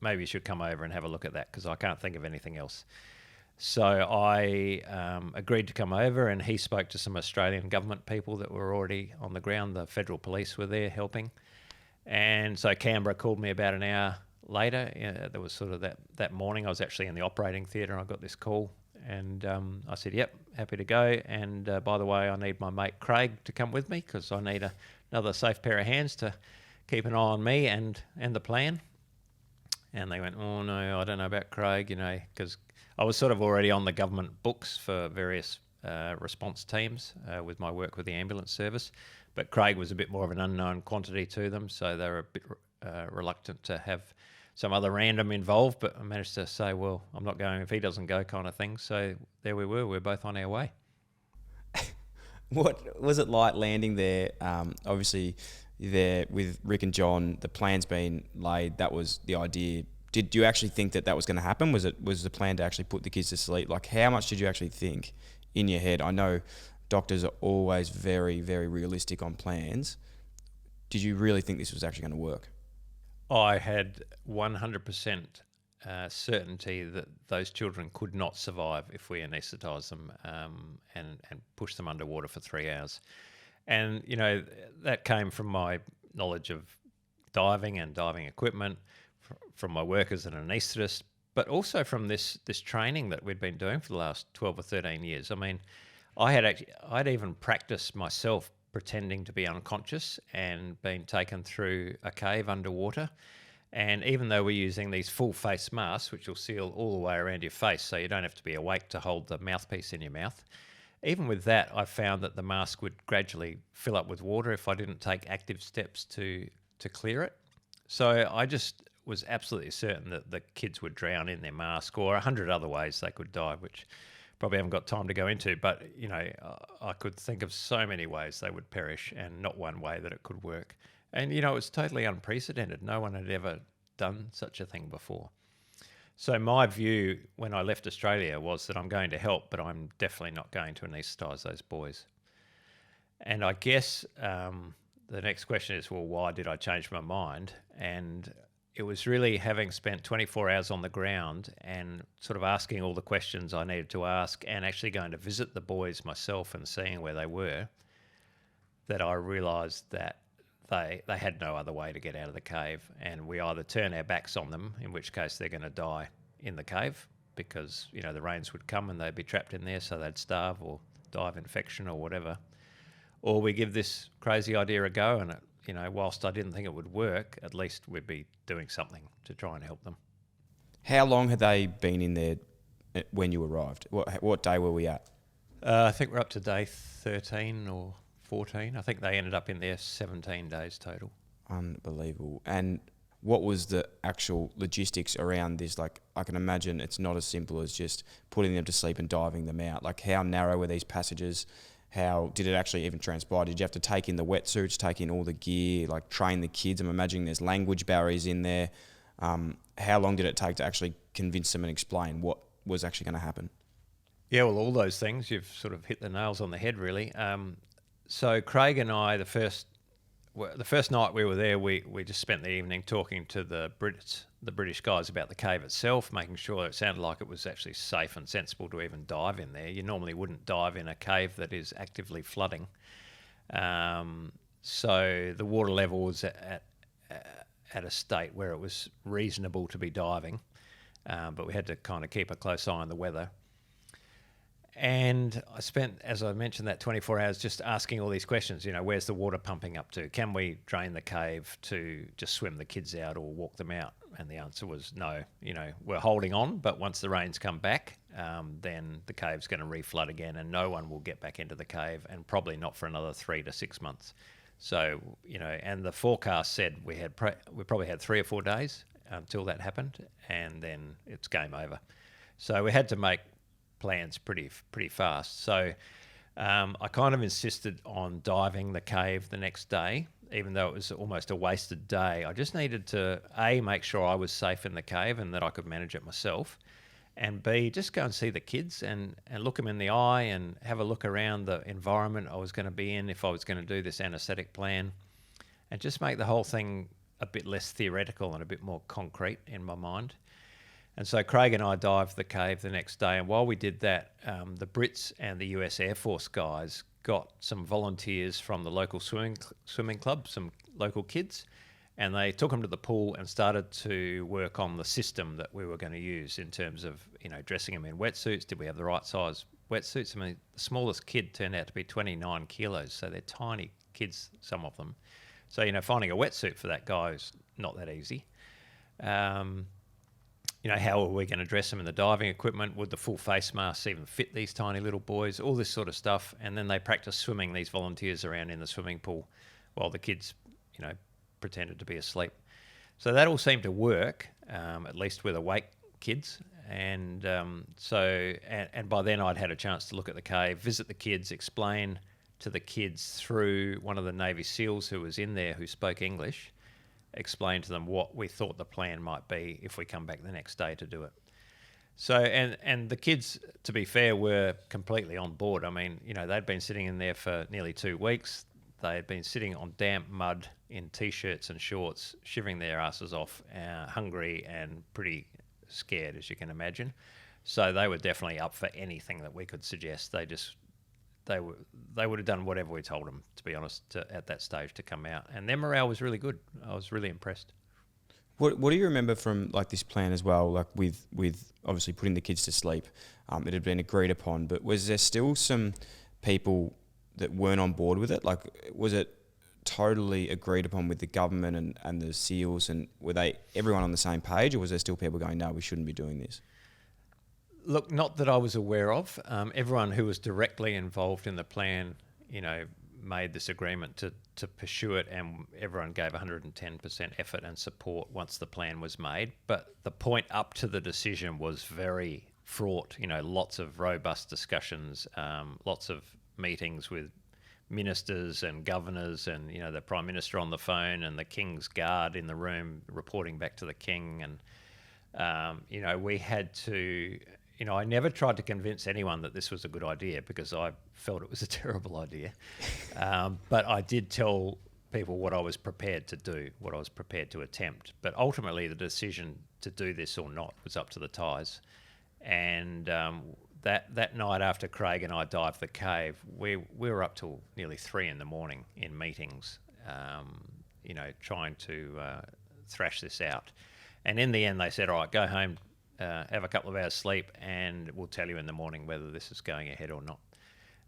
maybe you should come over and have a look at that because I can't think of anything else. So I agreed to come over, and he spoke to some Australian government people that were already on the ground. The federal police were there helping. And so Canberra called me about an hour later. There was sort of that morning. I was actually in the operating theatre. I got this call, and I said, yep, happy to go. And by the way, I need my mate Craig to come with me because I need another safe pair of hands to keep an eye on me and the plan. And they went, oh, no, I don't know about Craig, because I was sort of already on the government books for various response teams with my work with the ambulance service. But Craig was a bit more of an unknown quantity to them, so they were a bit reluctant to have some other random involved. But I managed to say, well, I'm not going if he doesn't go, kind of thing. So there we were. We're both on our way. What was it like landing there? Obviously, there with Rick and John, the plan's been laid. That was the idea. Did you actually think that was going to happen? Was the plan to actually put the kids to sleep? Like, how much did you actually think in your head? I know doctors are always very, very realistic on plans. Did you really think this was actually going to work? I had 100% certainty that those children could not survive if we anaesthetised them and pushed them underwater for 3 hours. And, that came from my knowledge of diving and diving equipment, from my work as an anaesthetist, but also from this training that we'd been doing for the last 12 or 13 years. I mean, I'd even practiced myself pretending to be unconscious and been taken through a cave underwater. And even though we're using these full face masks, which will seal all the way around your face, so you don't have to be awake to hold the mouthpiece in your mouth, even with that, I found that the mask would gradually fill up with water if I didn't take active steps to clear it. So I just was absolutely certain that the kids would drown in their mask, or 100 other ways they could die, which probably haven't got time to go into. But, I could think of so many ways they would perish and not one way that it could work. And, it was totally unprecedented. No one had ever done such a thing before. So my view when I left Australia was that I'm going to help, but I'm definitely not going to anaesthetise those boys. And I guess the next question is, well, why did I change my mind? And it was really having spent 24 hours on the ground and sort of asking all the questions I needed to ask and actually going to visit the boys myself and seeing where they were, that I realised that they had no other way to get out of the cave, and we either turn our backs on them, in which case they're going to die in the cave because, the rains would come and they'd be trapped in there, so they'd starve or die of infection or whatever, or we give this crazy idea a go, and whilst I didn't think it would work, at least we'd be doing something to try and help them. How long had they been in there when you arrived? What day were we at? I think we're up to day 13 or 14. I think they ended up in there 17 days total. Unbelievable. And what was the actual logistics around this? Like, I can imagine it's not as simple as just putting them to sleep and diving them out. Like, how narrow were these passages? How did it actually even transpire? Did you have to take in the wetsuits, take in all the gear, like train the kids? I'm imagining there's language barriers in there. How long did it take to actually convince them and explain what was actually going to happen? Yeah, well, all those things. You've sort of hit the nails on the head, really. So Craig and I, the first night we were there, we just spent the evening talking to the British guys about the cave itself, making sure it sounded like it was actually safe and sensible to even dive in there. You normally wouldn't dive in a cave that is actively flooding. So the water level was at a state where it was reasonable to be diving, but we had to kind of keep a close eye on the weather. And I spent, as I mentioned, that 24 hours just asking all these questions. Where's the water pumping up to? Can we drain the cave to just swim the kids out or walk them out? And the answer was no. We're holding on, but once the rains come back, then the cave's going to reflood again, and no one will get back into the cave, and probably not for another 3 to 6 months. So, and the forecast said we probably had 3 or 4 days until that happened, and then it's game over. So we had to make plans pretty fast. So I kind of insisted on diving the cave the next day, even though it was almost a wasted day. I just needed to, A, make sure I was safe in the cave and that I could manage it myself, and B, just go and see the kids and look them in the eye and have a look around the environment I was going to be in if I was going to do this anaesthetic plan, and just make the whole thing a bit less theoretical and a bit more concrete in my mind. And so Craig and I dived the cave the next day, and while we did that, the Brits and the US Air Force guys got some volunteers from the local swimming club, some local kids, and they took them to the pool and started to work on the system that we were going to use in terms of, dressing them in wetsuits. Did we have the right size wetsuits? I mean, the smallest kid turned out to be 29 kilos, so they're tiny kids, some of them. So, finding a wetsuit for that guy is not that easy. How are we going to dress them in the diving equipment? Would the full face masks even fit these tiny little boys? All this sort of stuff. And then they practiced swimming these volunteers around in the swimming pool while the kids, pretended to be asleep. So that all seemed to work, at least with awake kids. And and by then I'd had a chance to look at the cave, visit the kids, explain to the kids through one of the Navy SEALs who was in there who spoke English, explain to them what we thought the plan might be if we come back the next day to do it. So, and the kids, to be fair, were completely on board. I mean, they'd been sitting in there for nearly 2 weeks. They had been sitting on damp mud in T-shirts and shorts, shivering their asses off, hungry and pretty scared, as you can imagine. So they were definitely up for anything that we could suggest. They would have done whatever we told them, to be honest, at that stage to come out. And their morale was really good. I was really impressed. What do you remember from this plan as well, with obviously putting the kids to sleep? It had been agreed upon, but was there still some people that weren't on board with it? Was it totally agreed upon with the government and the SEALs, and were everyone on the same page, or was there still people going, no, we shouldn't be doing this? Look, not that I was aware of. Everyone who was directly involved in the plan, made this agreement to pursue it, and everyone gave 110% effort and support once the plan was made. But the point up to the decision was very fraught, lots of robust discussions, lots of meetings with ministers and governors and, the Prime Minister on the phone and the King's Guard in the room reporting back to the King. And, we had to... I never tried to convince anyone that this was a good idea because I felt it was a terrible idea. But I did tell people what I was prepared to do, what I was prepared to attempt. But ultimately, the decision to do this or not was up to the Thais. And that night after Craig and I dived the cave, we were up till nearly 3 a.m. in meetings, trying to thrash this out. And in the end, they said, all right, go home, have a couple of hours sleep, and we'll tell you in the morning whether this is going ahead or not.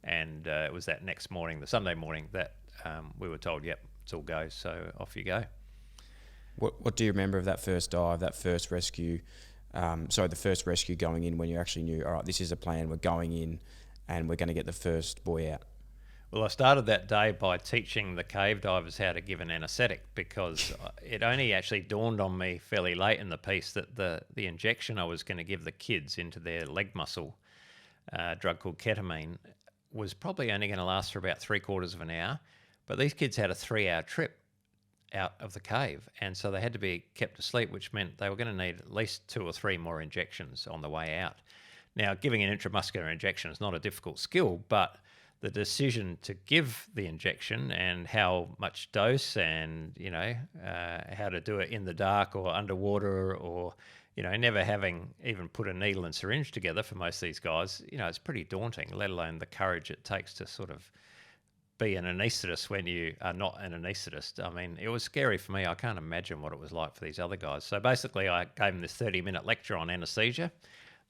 And it was that next morning, the Sunday morning, that we were told, yep, it's all go, so off you go. What do you remember of that first dive, that first rescue? The first rescue going in, when you actually knew, all right, this is a plan, we're going in and we're going to get the first boy out? Well, I started that day by teaching the cave divers how to give an anaesthetic, because it only actually dawned on me fairly late in the piece that the injection I was going to give the kids into their leg muscle, a drug called ketamine, was probably only going to last for about 3/4 of an hour. But these kids had a 3-hour trip out of the cave, and so they had to be kept asleep, which meant they were going to need at least 2 or 3 more injections on the way out. Now, giving an intramuscular injection is not a difficult skill, but the decision to give the injection and how much dose and, how to do it in the dark or underwater, or, never having even put a needle and syringe together for most of these guys, it's pretty daunting, let alone the courage it takes to sort of be an anaesthetist when you are not an anaesthetist. I mean, it was scary for me. I can't imagine what it was like for these other guys. So basically I gave them this 30-minute lecture on anaesthesia.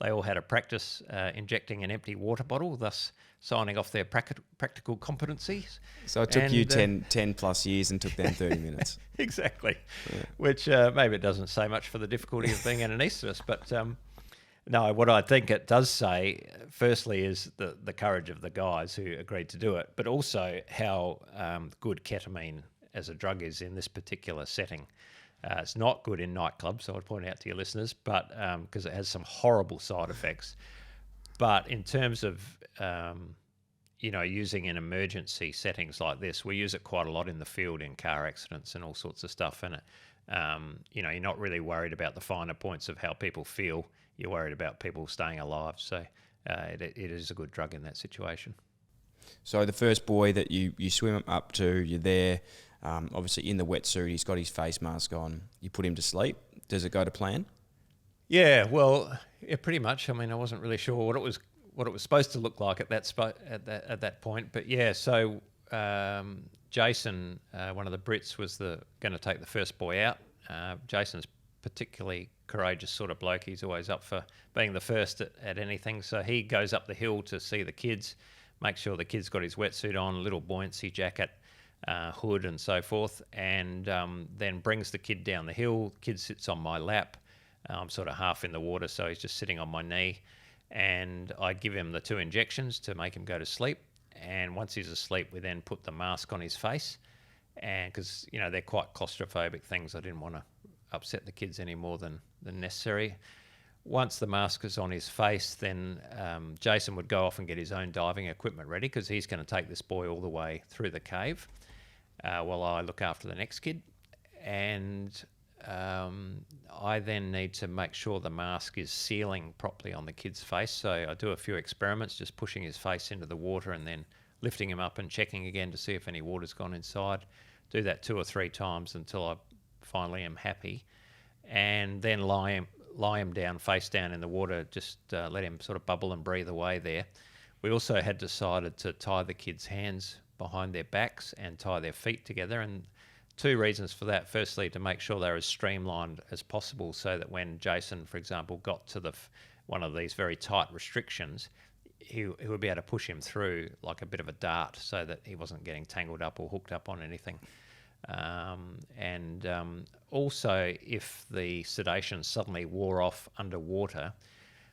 They all had to practice injecting an empty water bottle, thus signing off their practical competencies. So it took you 10 plus years and took them 30 minutes. Exactly, which maybe it doesn't say much for the difficulty of being an anaesthetist, but no, what I think it does say, firstly, is the courage of the guys who agreed to do it, but also how good ketamine as a drug is in this particular setting. It's not good in nightclubs, so I'd point out to your listeners, but because it has some horrible side effects. But in terms of using in emergency settings like this, we use it quite a lot in the field in car accidents and all sorts of stuff. And you're not really worried about the finer points of how people feel. You're worried about people staying alive. So it is a good drug in that situation. So the first boy that you swim up to, you're there. Obviously in the wetsuit, he's got his face mask on. You put him to sleep. Does it go to plan? Yeah, well, pretty much. I mean, I wasn't really sure what it was supposed to look like at that point, but yeah. So Jason, one of the Brits, was going to take the first boy out. Jason's particularly courageous sort of bloke. He's always up for being the first at anything. So he goes up the hill to see the kids, make sure the kid's got his wetsuit on, little buoyancy jacket, hood and so forth, and then brings the kid down the hill. Kid sits on my lap. I'm sort of half in the water, so he's just sitting on my knee, and I give him the 2 injections to make him go to sleep. And once he's asleep, we then put the mask on his face, and because they're quite claustrophobic things, I didn't want to upset the kids any more than necessary. Once the mask is on his face, then Jason would go off and get his own diving equipment ready, because he's going to take this boy all the way through the cave while I look after the next kid. And I then need to make sure the mask is sealing properly on the kid's face. So I do a few experiments, just pushing his face into the water and then lifting him up and checking again to see if any water's gone inside. Do that 2 or 3 times until I finally am happy, and then lie him down, face down in the water, just let him sort of bubble and breathe away there. We also had decided to tie the kids' hands behind their backs and tie their feet together, and 2 reasons for that. Firstly, to make sure they're as streamlined as possible, so that when Jason, for example, got to one of these very tight restrictions, he would be able to push him through like a bit of a dart, so that he wasn't getting tangled up or hooked up on anything. Also, if the sedation suddenly wore off underwater,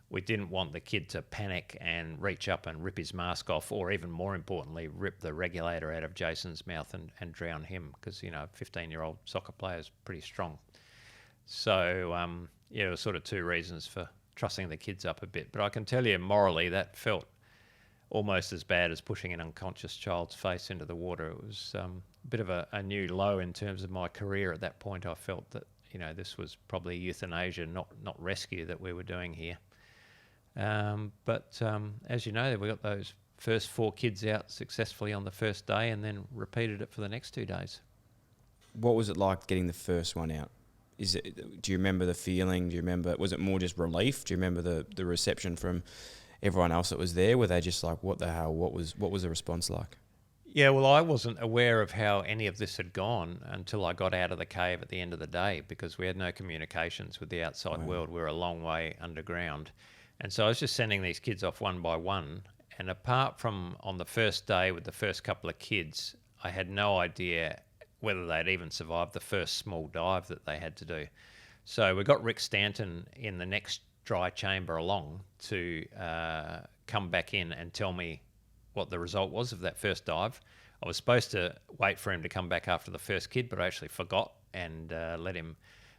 we didn't want the kid to panic and reach up and rip his mask off, or even more importantly, rip the regulator out of Jason's mouth and drown him, because, a 15-year-old soccer player is pretty strong. So, there were sort of 2 reasons for trussing the kids up a bit. But I can tell you, morally, that felt almost as bad as pushing an unconscious child's face into the water. It was a bit of a new low in terms of my career at that point. I felt that, this was probably euthanasia, not rescue, that we were doing here. But as you know, we got those first 4 kids out successfully on the first day, and then repeated it for the next 2 days. What was it like getting the first one out? Do you remember the feeling? Was it more just relief? Do you remember the reception from everyone else that was there? Were they just like, what the hell? What was the response like? Yeah, well, I wasn't aware of how any of this had gone until I got out of the cave at the end of the day, because we had no communications with the outside world. We were a long way underground. And so I was just sending these kids off one by one. And apart from on the first day with the first couple of kids, I had no idea whether they'd even survived the first small dive that they had to do. So we got Rick Stanton in the next dry chamber along to come back in and tell me what the result was of that first dive. I was supposed to wait for him to come back after the first kid, but I actually forgot and let him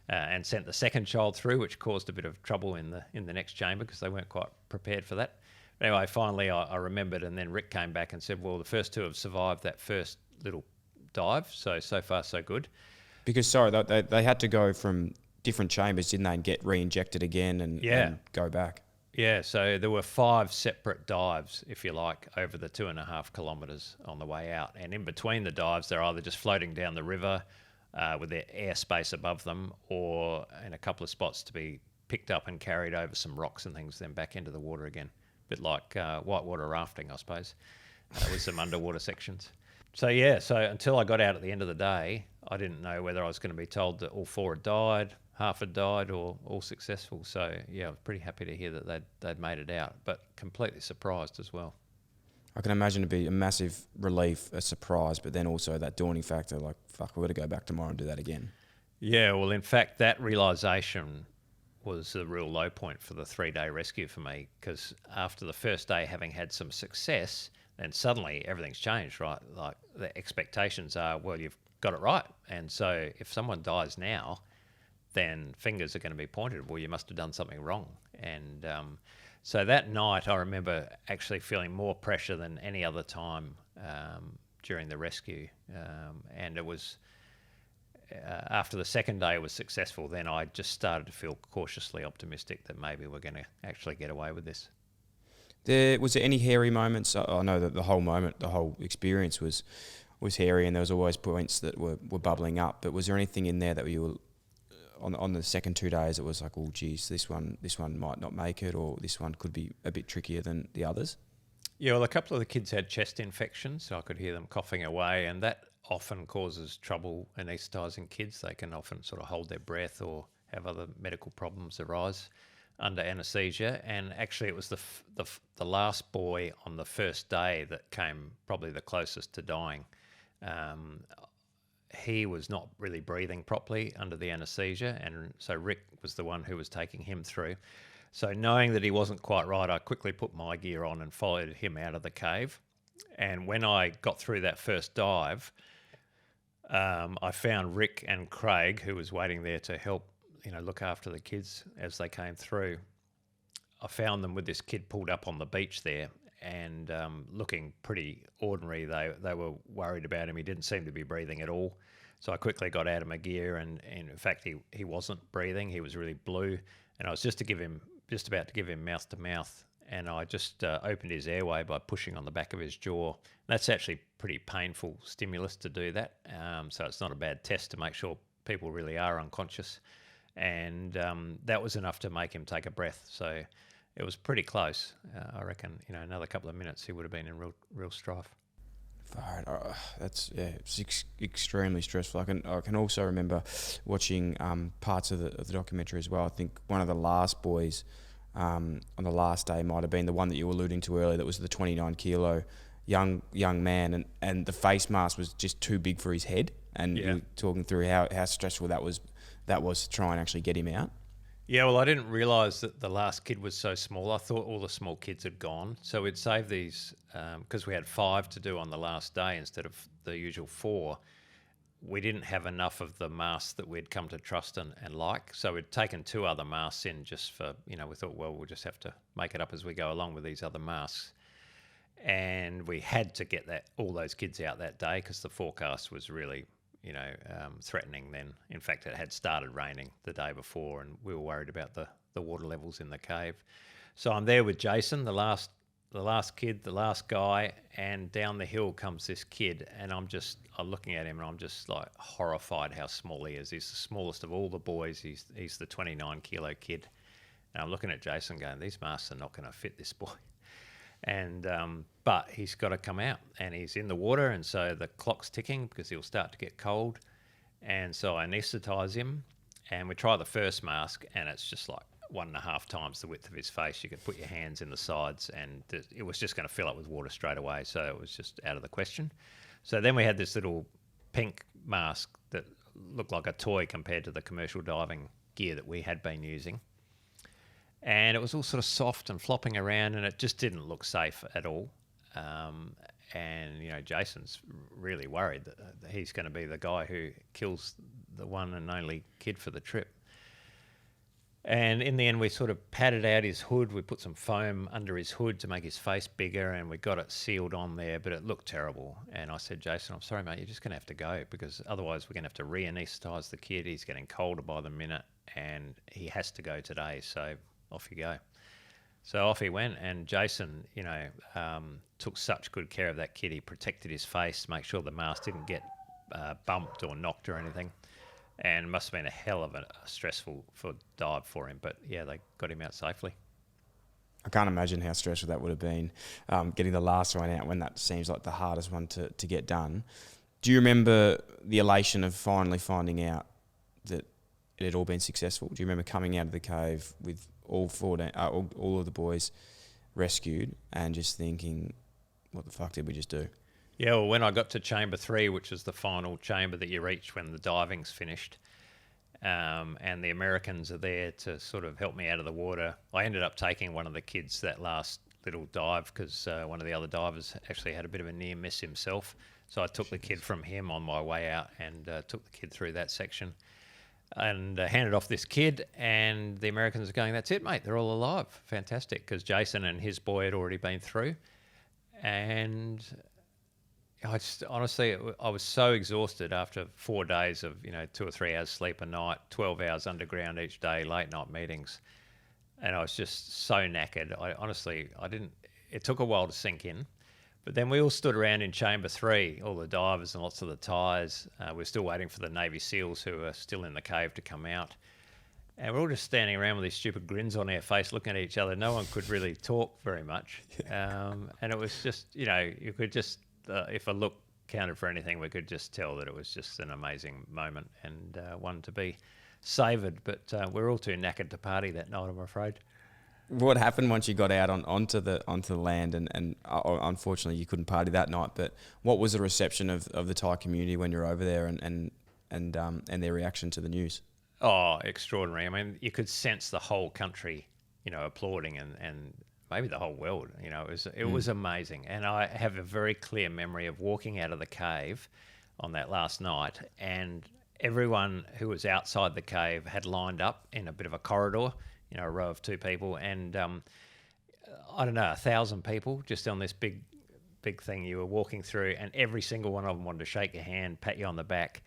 and sent the second child through, which caused a bit of trouble in the next chamber because they weren't quite prepared for that. But anyway, finally I remembered, and then Rick came back and said, well, the first 2 have survived that first little dive, so far so good. Because, sorry, they had to go from different chambers, didn't they, and get re-injected again and go back. Yeah, so there were 5 separate dives, if you like, over the 2.5 kilometres on the way out. And in between the dives, they're either just floating down the river with their airspace above them, or in a couple of spots to be picked up and carried over some rocks and things, then back into the water again. A bit like whitewater rafting, I suppose, with some underwater sections. So until I got out at the end of the day, I didn't know whether I was going to be told that all 4 had died, half had died, or all successful. So yeah, I was pretty happy to hear that they'd made it out, but completely surprised as well. I can imagine it'd be a massive relief, a surprise, but then also that daunting factor, like, fuck, we've got to go back tomorrow and do that again. Yeah, well, in fact, that realisation was the real low point for the 3-day rescue for me, because after the first day having had some success, then suddenly everything's changed, right? Like the expectations are, well, you've got it right. And so if someone dies now, then fingers are going to be pointed, well, you must have done something wrong. And so that night I remember actually feeling more pressure than any other time during the rescue. And it was... after the second day was successful, then I just started to feel cautiously optimistic that maybe we're going to actually get away with this. Was there any hairy moments? I know that the whole experience was hairy, and there was always points that were bubbling up. But was there anything in there that you were on the second 2 days that was like, oh geez, this one might not make it, or this one could be a bit trickier than the others? Yeah, well, a couple of the kids had chest infections, so I could hear them coughing away, and that often causes trouble anaesthetising kids. They can often sort of hold their breath or have other medical problems arise under anaesthesia. And actually it was the last boy on the first day that came probably the closest to dying. He was not really breathing properly under the anaesthesia, and so Rick was the one who was taking him through. So knowing that he wasn't quite right, I quickly put my gear on and followed him out of the cave. And when I got through that first dive, I found Rick and Craig, who was waiting there to help, look after the kids as they came through. I found them with this kid pulled up on the beach there and looking pretty ordinary. They were worried about him. He didn't seem to be breathing at all. So I quickly got out of my gear, and in fact, he wasn't breathing. He was really blue, and I was just about to give him mouth to mouth, and I just opened his airway by pushing on the back of his jaw. That's actually pretty painful stimulus to do that, so it's not a bad test to make sure people really are unconscious. And that was enough to make him take a breath. So it was pretty close. I reckon, another couple of minutes he would have been in real strife. That's it's extremely stressful. I can also remember watching parts of the documentary as well. I think one of the last boys on the last day might have been the one that you were alluding to earlier. That was the 29 kilo young man, and the face mask was just too big for his head. And you were talking through how stressful that was to try and actually get him out. Yeah, well, I didn't realise that the last kid was so small. I thought all the small kids had gone. So we'd save these, because we had 5 to do on the last day instead of the usual 4. We didn't have enough of the masks that we'd come to trust and like. So we'd taken 2 other masks in just for, we thought, well, we'll just have to make it up as we go along with these other masks. And we had to get all those kids out that day because the forecast was really threatening then. In fact, it had started raining the day before, and we were worried about the water levels in the cave. So I'm there with Jason, the last kid, the last guy, and down the hill comes this kid, and I'm looking at him, and I'm just like horrified how small he is. He's the smallest of all the boys. He's the 29 kilo kid, and I'm looking at Jason going, these masks are not going to fit this boy. And but he's got to come out, and he's in the water, and so the clock's ticking because he'll start to get cold. And so I anaesthetise him, and we try the first mask, and it's just like 1.5 times the width of his face. You could put your hands in the sides, and it was just going to fill up with water straight away, so it was just out of the question. So then we had this little pink mask that looked like a toy compared to the commercial diving gear that we had been using. And it was all sort of soft and flopping around, and it just didn't look safe at all. And, Jason's really worried that he's going to be the guy who kills the one and only kid for the trip. And in the end, we sort of padded out his hood. We put some foam under his hood to make his face bigger, and we got it sealed on there, but it looked terrible. And I said, Jason, I'm sorry, mate, you're just going to have to go, because otherwise we're going to have to re-anaesthetise the kid. He's getting colder by the minute, and he has to go today, so off you go. So off he went, and Jason, took such good care of that kid. He protected his face, make sure the mask didn't get bumped or knocked or anything. And it must have been a hell of a stressful dive for him. But, yeah, they got him out safely. I can't imagine how stressful that would have been, getting the last one out when that seems like the hardest one to get done. Do you remember the elation of finally finding out that it had all been successful? Do you remember coming out of the cave with all of the boys rescued and just thinking, what the fuck did we just do? Yeah, well, when I got to chamber 3, which is the final chamber that you reach when the diving's finished, and the Americans are there to sort of help me out of the water, I ended up taking one of the kids that last little dive because one of the other divers actually had a bit of a near miss himself. So I took the kid from him on my way out and took the kid through that section and handed off this kid, and the Americans are going, that's it, mate, they're all alive. Fantastic, because Jason and his boy had already been through. And I just, honestly, I was so exhausted after 4 days of, 2 or 3 hours sleep a night, 12 hours underground each day, late night meetings. And I was just so knackered. It took a while to sink in. But then we all stood around in chamber 3, all the divers and lots of the Thais. We're still waiting for the Navy SEALs who are still in the cave to come out. And we're all just standing around with these stupid grins on our face, looking at each other. No one could really talk very much. And it was just, you could just, if a look counted for anything, we could just tell that it was just an amazing moment and one to be savoured. But we're all too knackered to party that night, I'm afraid. What happened once you got out onto the land and unfortunately you couldn't party that night, but what was the reception of the Thai community when you're over there and their reaction to the news? Oh, extraordinary. I mean, you could sense the whole country, applauding and maybe the whole world, it was amazing. And I have a very clear memory of walking out of the cave on that last night, and everyone who was outside the cave had lined up in a bit of a corridor, a row of 2 people, and I don't know, 1,000 people just on this big thing you were walking through, and every single one of them wanted to shake your hand, pat you on the back,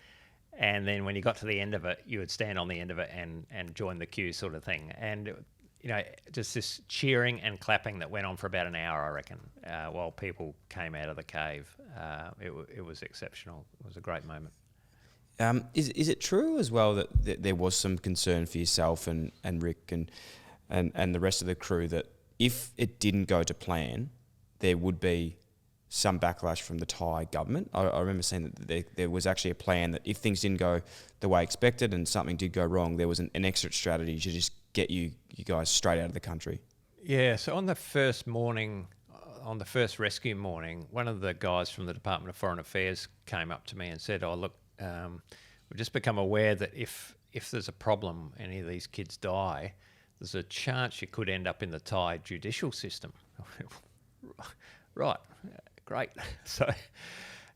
and then when you got to the end of it, you would stand on the end of it and join the queue sort of thing. And, just this cheering and clapping that went on for about an hour, I reckon, while people came out of the cave. It was exceptional. It was a great moment. Is it true as well that there was some concern for yourself and Rick and the rest of the crew that if it didn't go to plan, there would be some backlash from the Thai government? I remember saying that there was actually a plan that if things didn't go the way expected and something did go wrong, there was an exit strategy to just get you guys straight out of the country. Yeah, so on the first rescue morning, one of the guys from the Department of Foreign Affairs came up to me and said, look, we've just become aware that if there's a problem, any of these kids die, there's a chance you could end up in the Thai judicial system. Right, great. So,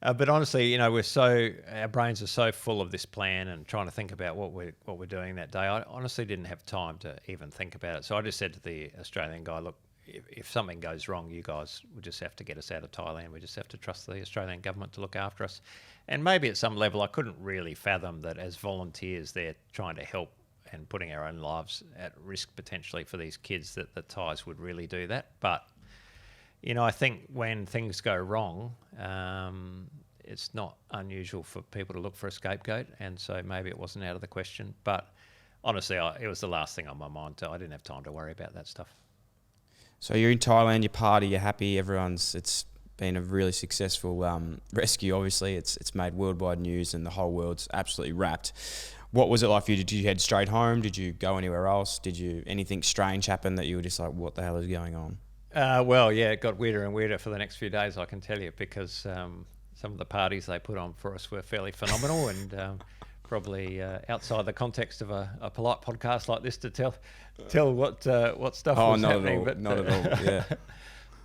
but honestly, our brains are so full of this plan and trying to think about what we're doing that day. I honestly didn't have time to even think about it. So I just said to the Australian guy, look, if something goes wrong, you guys will just have to get us out of Thailand. We just have to trust the Australian government to look after us. And maybe at some level, I couldn't really fathom that as volunteers, they're trying to help and putting our own lives at risk potentially for these kids, that the Thais would really do that. But, I think when things go wrong, it's not unusual for people to look for a scapegoat. And so maybe it wasn't out of the question. But honestly, it was the last thing on my mind. So I didn't have time to worry about that stuff. So you're in Thailand, you party, you're happy, it's been a really successful rescue, obviously. It's made worldwide news and the whole world's absolutely wrapped. What was it like for you? Did you head straight home? Did you go anywhere else? Anything strange happen that you were just like, what the hell is going on? Well, yeah, it got weirder and weirder for the next few days, I can tell you, because some of the parties they put on for us were fairly phenomenal and probably outside the context of a polite podcast like this to tell what stuff was happening. Not at all, yeah.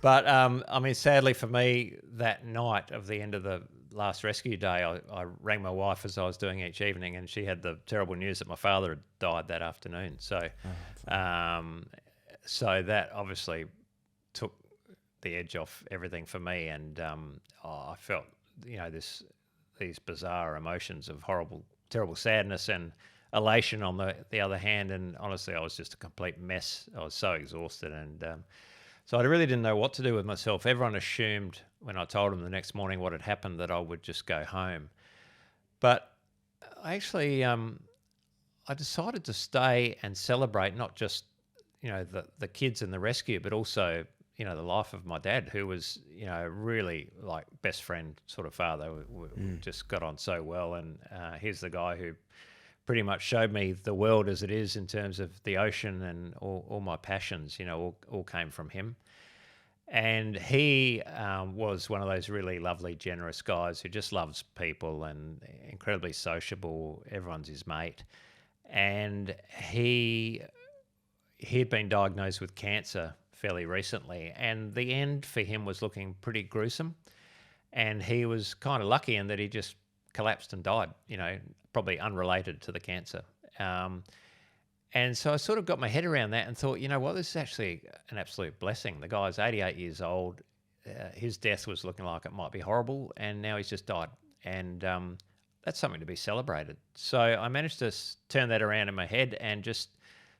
But, sadly for me, that night of the end of the last rescue day, I rang my wife as I was doing each evening, and she had the terrible news that my father had died that afternoon. So, so that obviously took the edge off everything for me, and I felt, these bizarre emotions of terrible sadness and elation on the other hand. And honestly, I was just a complete mess. I was so exhausted, and so I really didn't know what to do with myself. Everyone assumed when I told them the next morning what had happened that I would just go home. But actually, I decided to stay and celebrate not just, the kids and the rescue, but also, the life of my dad, who was, really like best friend sort of father. We just got on so well. And he's the guy who pretty much showed me the world as it is in terms of the ocean, and all my passions, all came from him. And he was one of those really lovely, generous guys who just loves people and incredibly sociable. Everyone's his mate. And he'd been diagnosed with cancer fairly recently, and the end for him was looking pretty gruesome. And he was kind of lucky in that he just collapsed and died, probably unrelated to the cancer. And so I sort of got my head around that and thought, this is actually an absolute blessing. The guy's 88 years old. His death was looking like it might be horrible, and now he's just died. And that's something to be celebrated. So I managed to turn that around in my head and just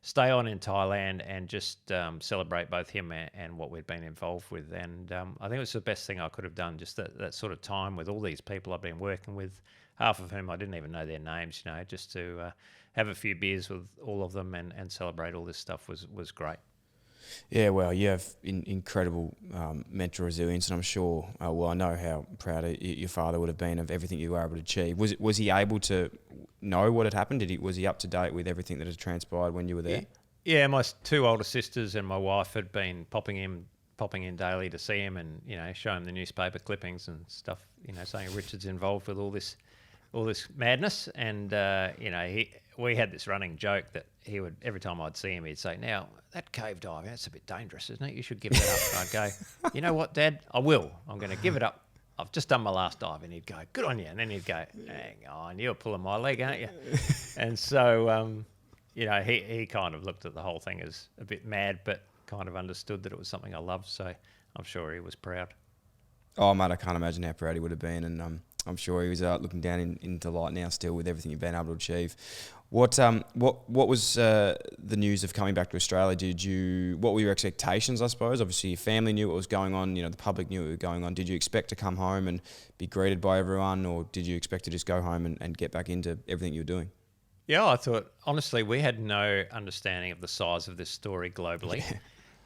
stay on in Thailand and just celebrate both him and what we'd been involved with. And I think it was the best thing I could have done, just that sort of time with all these people I've been working with, half of whom I didn't even know their names, just to have a few beers with all of them and celebrate all this stuff was great. Yeah, well, you have incredible mental resilience, and I'm sure, I know how proud your father would have been of everything you were able to achieve. Was he able to know what had happened? Was he up to date with everything that had transpired when you were there? Yeah, my two older sisters and my wife had been popping in daily to see him and, show him the newspaper clippings and stuff, saying Richard's involved with all this madness. And, we had this running joke that he would, every time I'd see him, he'd say, "Now, that cave diving, that's a bit dangerous, isn't it? You should give that up." And I'd go, "You know what, Dad? I will. I'm going to give it up. I've just done my last dive." And he'd go, "Good on you." And then he'd go, "Hang on, you're pulling my leg, aren't you?" And so, he kind of looked at the whole thing as a bit mad, but kind of understood that it was something I loved. So I'm sure he was proud. Oh, mate, I can't imagine how proud he would have been. And I'm sure he was looking down in delight now still with everything you've been able to achieve. What was the news of coming back to Australia? What were your expectations, I suppose? Obviously, your family knew what was going on. The public knew what was going on. Did you expect to come home and be greeted by everyone, or did you expect to just go home and get back into everything you were doing? Yeah, I thought, honestly, we had no understanding of the size of this story globally.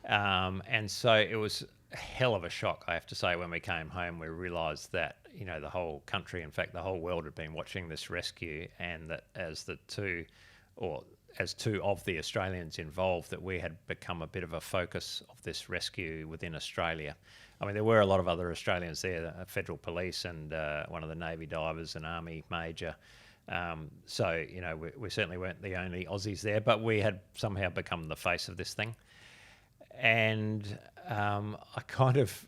Yeah. And so it was a hell of a shock, I have to say, when we came home. We realised that, the whole country, in fact, the whole world had been watching this rescue, and that as two of the Australians involved, that we had become a bit of a focus of this rescue within Australia. I mean, there were a lot of other Australians there, the federal police and one of the Navy divers, an Army major. So, we certainly weren't the only Aussies there, but we had somehow become the face of this thing. And I kind of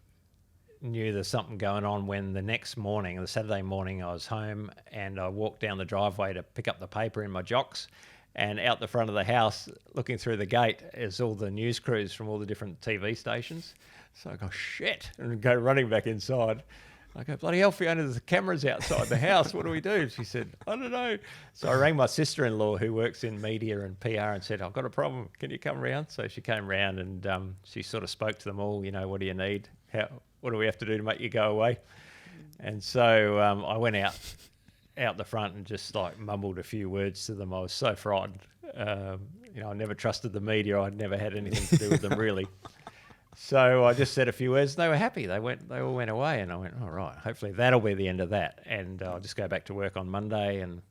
knew there's something going on when the next morning, the Saturday morning, I was home and I walked down the driveway to pick up the paper in my jocks, and out the front of the house, looking through the gate, is all the news crews from all the different TV stations. So I go, shit, and go running back inside. I go, bloody hell, Fiona, there's cameras outside the house. What do we do? She said, I don't know. So I rang my sister-in-law, who works in media and PR, and said, I've got a problem. Can you come round? So she came round and she sort of spoke to them all. What do you need? What do we have to do to make you go away? And so I went out the front and just mumbled a few words to them. I was so frightened. I never trusted the media. I'd never had anything to do with them really. So I just said a few words. They were happy. They all went away, and I went, all right, hopefully that'll be the end of that. And I'll just go back to work on Monday, and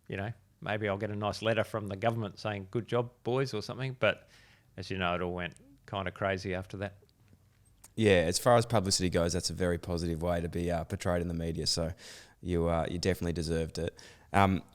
maybe I'll get a nice letter from the government saying good job, boys, or something. But as you know, it all went kind of crazy after that. Yeah, as far as publicity goes, that's a very positive way to be portrayed in the media. So you definitely deserved it.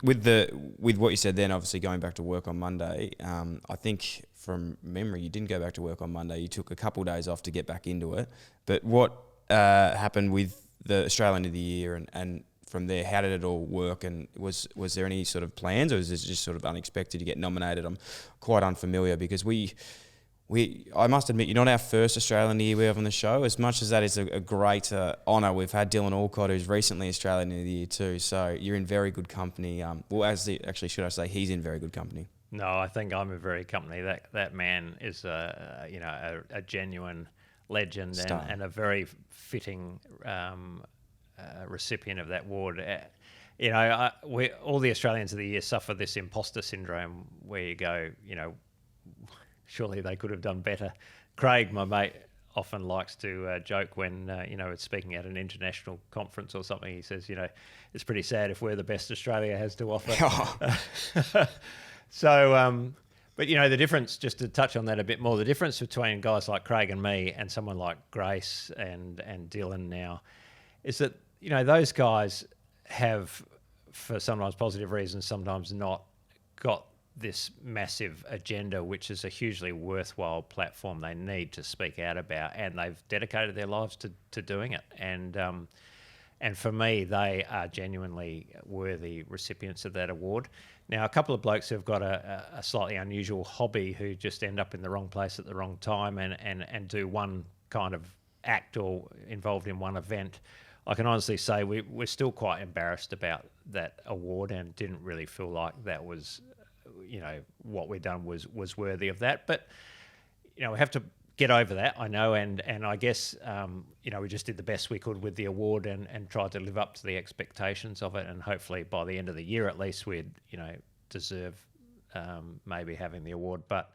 With what you said then, obviously going back to work on Monday, I think from memory you didn't go back to work on Monday. You took a couple of days off to get back into it. But what happened with the Australian of the Year and from there, how did it all work? And was there any sort of plans, or was this just sort of unexpected to get nominated? I'm quite unfamiliar because I must admit, you're not our first Australian of the Year we have on the show. As much as that is a great honour, we've had Dylan Alcott, who's recently Australian of the Year too. So you're in very good company. Should I say he's in very good company? No, I think I'm in very company. That man is a genuine legend and a very fitting recipient of that award. All the Australians of the Year suffer this imposter syndrome where you go, surely they could have done better. Craig, my mate, often likes to joke when, it's speaking at an international conference or something. He says, it's pretty sad if we're the best Australia has to offer. So, but, the difference, just to touch on that a bit more, the difference between guys like Craig and me and someone like Grace and Dylan now is that, those guys have, for sometimes positive reasons, sometimes not, got this massive agenda, which is a hugely worthwhile platform they need to speak out about, and they've dedicated their lives to doing it. And for me, they are genuinely worthy recipients of that award. Now, a couple of blokes who've got a slightly unusual hobby who just end up in the wrong place at the wrong time and do one kind of act or involved in one event, I can honestly say we're still quite embarrassed about that award and didn't really feel like that was, what we'd done was worthy of that. But, we have to get over that, I know, and I guess, we just did the best we could with the award and tried to live up to the expectations of it, and hopefully by the end of the year at least we'd, deserve maybe having the award. But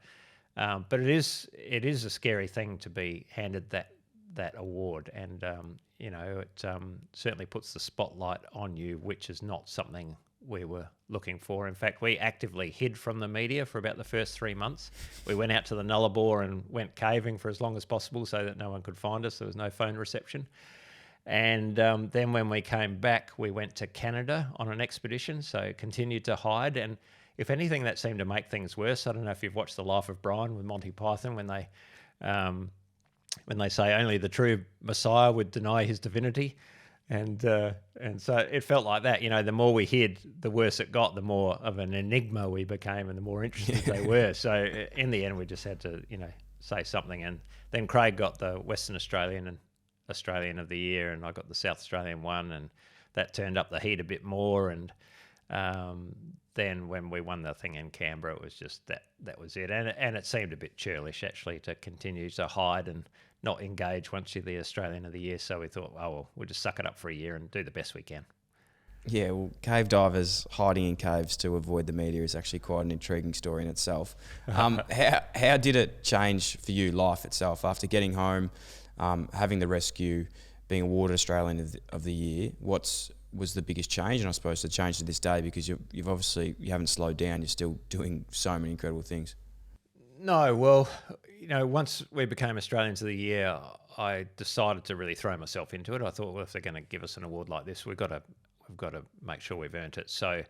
it is a scary thing to be handed that award, and it certainly puts the spotlight on you, which is not something we were looking for. In fact, we actively hid from the media for about the first 3 months. We went out to the Nullarbor and went caving for as long as possible so that no one could find us. There was no phone reception. And then when we came back, we went to Canada on an expedition, so continued to hide. And if anything, that seemed to make things worse. I don't know if you've watched The Life of Brian with Monty Python, when they say only the true Messiah would deny his divinity. And so it felt like that. The more we hid, the worse it got, the more of an enigma we became and the more interested they were. So in the end, we just had to, say something. And then Craig got the Western Australian and Australian of the Year, and I got the South Australian one, and that turned up the heat a bit more. And then when we won the thing in Canberra, it was just that was it. And it seemed a bit churlish, actually, to continue to hide and not engage once you're the Australian of the Year. So we thought, we'll just suck it up for a year and do the best we can. Yeah, well, cave divers hiding in caves to avoid the media is actually quite an intriguing story in itself. How did it change for you, life itself, after getting home, having the rescue, being awarded Australian of the Year? What was the biggest change? And I suppose the change to this day, because you haven't slowed down, you're still doing so many incredible things. No, well, once we became Australians of the Year, I decided to really throw myself into it. I thought, well, if they're going to give us an award like this, we've got to make sure we've earned it. So,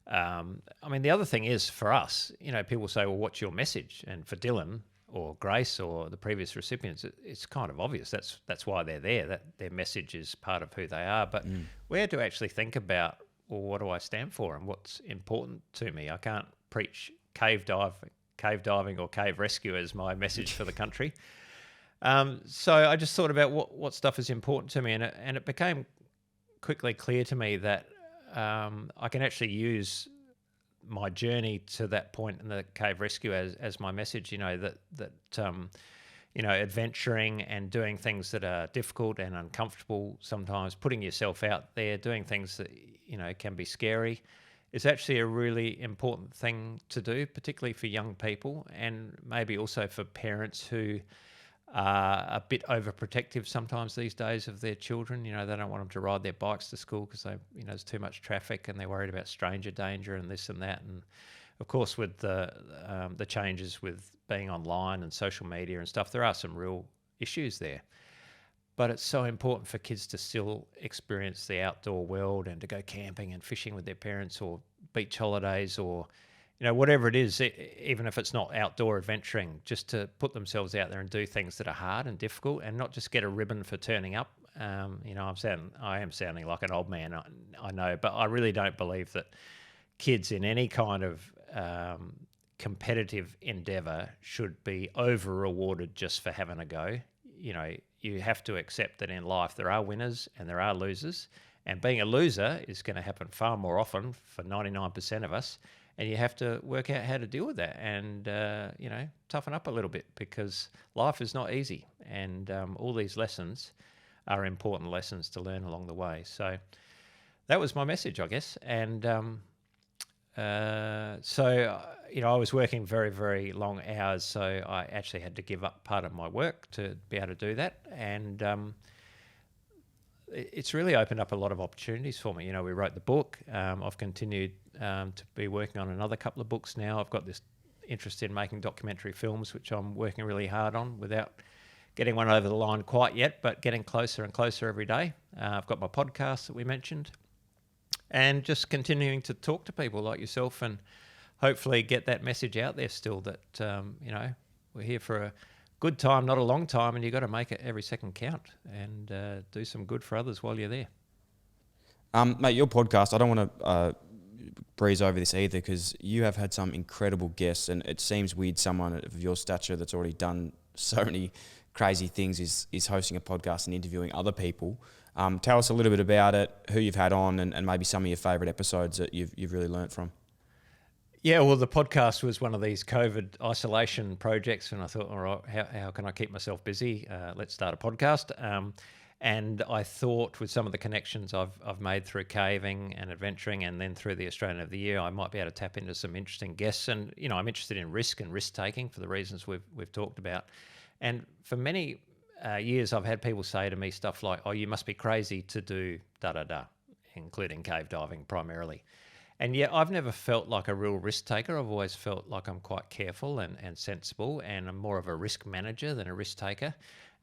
the other thing is for us, people say, well, what's your message? And for Dylan or Grace or the previous recipients, it's kind of obvious. That's why they're there. That their message is part of who they are. But we had to actually think about, well, what do I stand for and what's important to me? I can't preach cave diving or cave rescue as my message for the country. So I just thought about what stuff is important to me, and it became quickly clear to me that I can actually use my journey to that point in the cave rescue as my message. Adventuring and doing things that are difficult and uncomfortable sometimes, putting yourself out there, doing things that can be scary, is actually a really important thing to do, particularly for young people, and maybe also for parents who are a bit overprotective sometimes these days of their children. They don't want them to ride their bikes to school because there's too much traffic, and they're worried about stranger danger and this and that. And of course, with the changes with being online and social media and stuff, there are some real issues there. But it's so important for kids to still experience the outdoor world and to go camping and fishing with their parents, or beach holidays, or whatever it is, even if it's not outdoor adventuring, just to put themselves out there and do things that are hard and difficult, and not just get a ribbon for turning up. I am sounding like an old man, I know, but I really don't believe that kids in any kind of competitive endeavour should be over-rewarded just for having a go. You have to accept that in life there are winners and there are losers, and being a loser is going to happen far more often for 99% of us, and you have to work out how to deal with that and, toughen up a little bit, because life is not easy, and all these lessons are important lessons to learn along the way. So that was my message, I guess, and I was working very, very long hours, so I actually had to give up part of my work to be able to do that. And it's really opened up a lot of opportunities for me. You know, we wrote the book. I've continued to be working on another couple of books now. I've got this interest in making documentary films, which I'm working really hard on without getting one over the line quite yet, but getting closer and closer every day. I've got my podcast that we mentioned, and just continuing to talk to people like yourself and hopefully get that message out there still that, we're here for a good time, not a long time, and you've got to make it every second count and do some good for others while you're there. Mate, your podcast, I don't want to breeze over this either, because you have had some incredible guests, and it seems weird someone of your stature that's already done so many crazy things is hosting a podcast and interviewing other people. Tell us a little bit about it, who you've had on, and maybe some of your favourite episodes that you've really learnt from. Yeah, well, the podcast was one of these COVID isolation projects, and I thought, all right, how can I keep myself busy? Let's start a podcast. And I thought with some of the connections I've made through caving and adventuring and then through the Australian of the Year, I might be able to tap into some interesting guests. And, you know, I'm interested in risk and risk-taking for the reasons we've talked about. And for many years, I've had people say to me stuff like, oh, you must be crazy to do da-da-da, including cave diving primarily. And yet I've never felt like a real risk taker. I've always felt like I'm quite careful and sensible, and I'm more of a risk manager than a risk taker.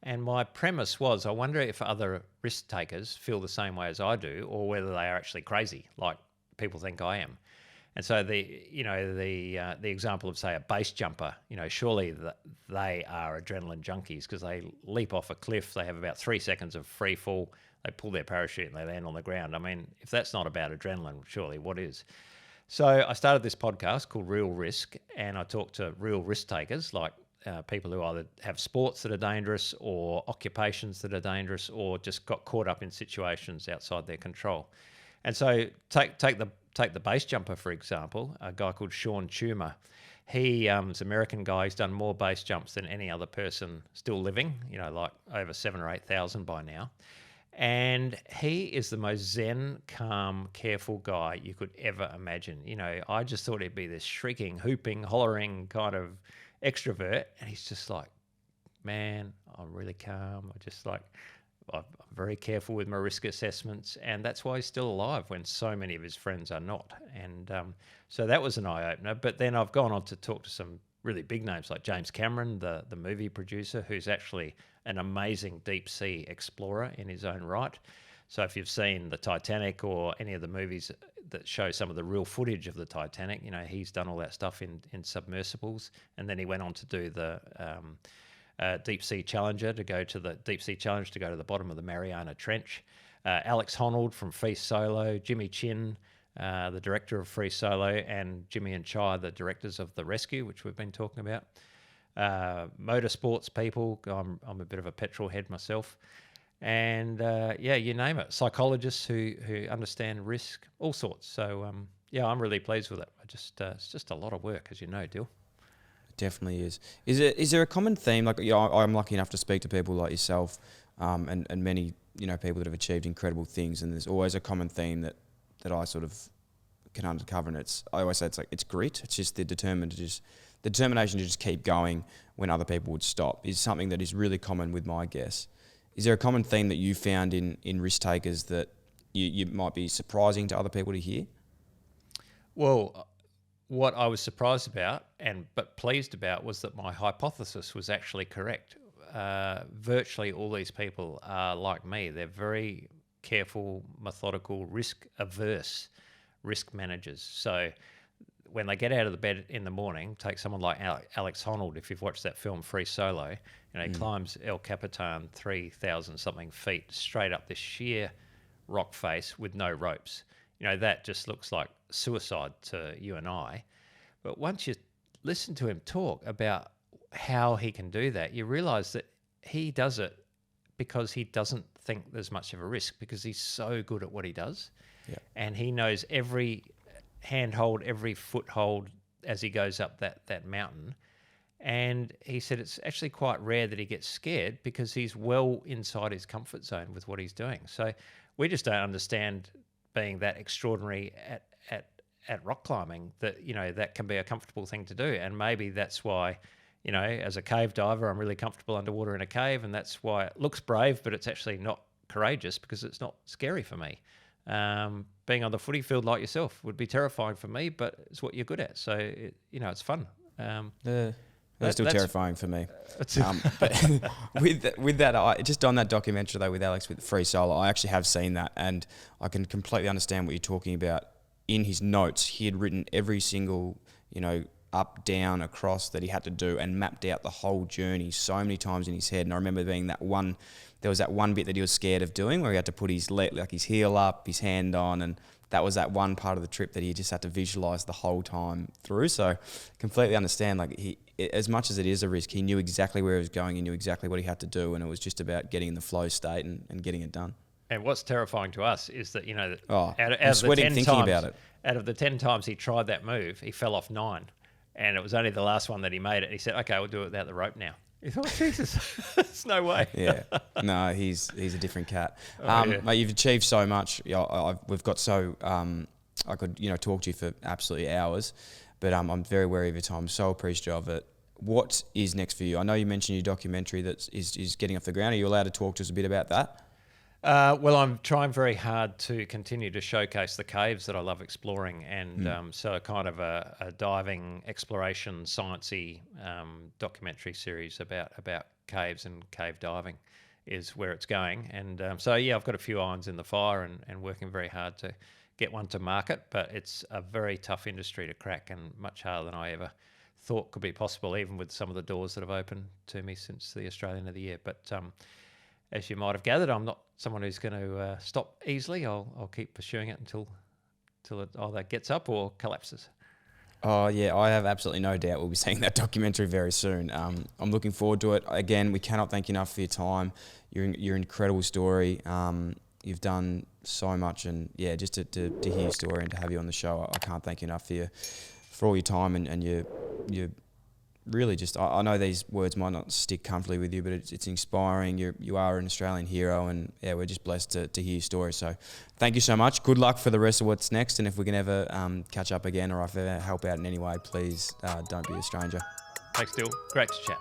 And my premise was, I wonder if other risk takers feel the same way as I do, or whether they are actually crazy, like people think I am. And so the example of, say, a base jumper, you know, surely they are adrenaline junkies because they leap off a cliff. They have about 3 seconds of free fall. They pull their parachute and they land on the ground. I mean, if that's not about adrenaline, surely what is? So I started this podcast called Real Risk, and I talked to real risk takers, like people who either have sports that are dangerous or occupations that are dangerous, or just got caught up in situations outside their control. And so take the base jumper, for example, a guy called Sean Toomer. He is an American guy. He's done more base jumps than any other person still living, you know, like over 7,000 or 8,000 by now. And he is the most zen, calm, careful guy you could ever imagine. You know, I just thought he'd be this shrieking, hooping, hollering kind of extrovert. And he's just like, man, I'm really calm. I'm very careful with my risk assessments. And that's why he's still alive when so many of his friends are not. And so that was an eye-opener. But then I've gone on to talk to some really big names like James Cameron, the movie producer, who's actually an amazing deep sea explorer in his own right. So if you've seen the Titanic or any of the movies that show some of the real footage of the Titanic, you know, he's done all that stuff in submersibles. And then he went on to do the Deep Sea Challenger, to go to the the bottom of the Mariana Trench. Alex Honnold from Free Solo, Jimmy Chin, the director of Free Solo, and Jimmy and Chai, the directors of The Rescue, which we've been talking about. Motorsports people, I'm a bit of a petrol head myself. And you name it. Psychologists who understand risk, all sorts. So, I'm really pleased with it. It's just a lot of work, as you know, Dyl. Definitely is. Is there a common theme? Like, you know, I'm lucky enough to speak to people like yourself, and many, you know, people that have achieved incredible things, and there's always a common theme that I sort of can uncover, and I always say it's grit. It's just the determination to just keep going when other people would stop is something that is really common with my guests. Is there a common theme that you found in risk takers that you might be surprising to other people to hear? Well, what I was surprised about but pleased about was that my hypothesis was actually correct. Virtually all these people are like me. They're very careful, methodical, risk-averse risk managers. So when they get out of the bed in the morning, take someone like Alex Honnold, if you've watched that film Free Solo, you know, he climbs El Capitan 3,000 something feet straight up this sheer rock face with no ropes. You know, that just looks like suicide to you and I. But once you listen to him talk about how he can do that, you realize that he does it because he doesn't think there's much of a risk, because he's so good at what he does. Yeah. And he knows every handhold, every foothold as he goes up that mountain. And he said it's actually quite rare that he gets scared because he's well inside his comfort zone with what he's doing. So we just don't understand being that extraordinary at rock climbing, that, you know, that can be a comfortable thing to do. And maybe that's why, you know, as a cave diver, I'm really comfortable underwater in a cave, and that's why it looks brave, but it's actually not courageous, because it's not scary for me. Being on the footy field like yourself would be terrifying for me, but it's what you're good at. So, you know, it's fun. That's still terrifying for me. But with that, just on that documentary though with Alex with Free Solo, I actually have seen that, and I can completely understand what you're talking about. In his notes, he had written every single, you know, up, down, across that he had to do, and mapped out the whole journey so many times in his head. And I remember being there was that one bit that he was scared of doing, where he had to put his his heel up, his hand on, and that was that one part of the trip that he just had to visualize the whole time through. So completely understand, as much as it is a risk, he knew exactly where he was going, he knew exactly what he had to do, and it was just about getting in the flow state and getting it done. And what's terrifying to us is that, you know, I'm sweating thinking about it. Out of the 10 times he tried that move, he fell off 9. And it was only the last one that he made it. He said, okay, we'll do it without the rope now. He thought, Jesus, there's no way. Yeah. No, he's a different cat. Yeah. Mate, you've achieved so much. We've got so... I could, you know, talk to you for absolutely hours, but I'm very wary of your time. So appreciative of it. What is next for you? I know you mentioned your documentary that is getting off the ground. Are you allowed to talk to us a bit about that? Well, I'm trying very hard to continue to showcase the caves that I love exploring, and so kind of a diving exploration sciencey documentary series about caves and cave diving is where it's going. And so yeah, I've got a few irons in the fire and working very hard to get one to market, but it's a very tough industry to crack, and much harder than I ever thought could be possible, even with some of the doors that have opened to me since the Australian of the Year. But as you might have gathered, I'm not someone who's going to stop easily. I'll keep pursuing it until it either gets up or collapses. Oh yeah, I have absolutely no doubt we'll be seeing that documentary very soon. I'm looking forward to it. Again, we cannot thank you enough for your time. Your incredible story. You've done so much, and yeah, just to hear your story and to have you on the show, I can't thank you enough for all your time and you really just, I know these words might not stick comfortably with you, but it's inspiring. You are an Australian hero, and yeah, we're just blessed to hear your story. So thank you so much. Good luck for the rest of what's next, and if we can ever catch up again, or if I ever help out in any way, please don't be a stranger. Thanks, Dyl. Great to chat.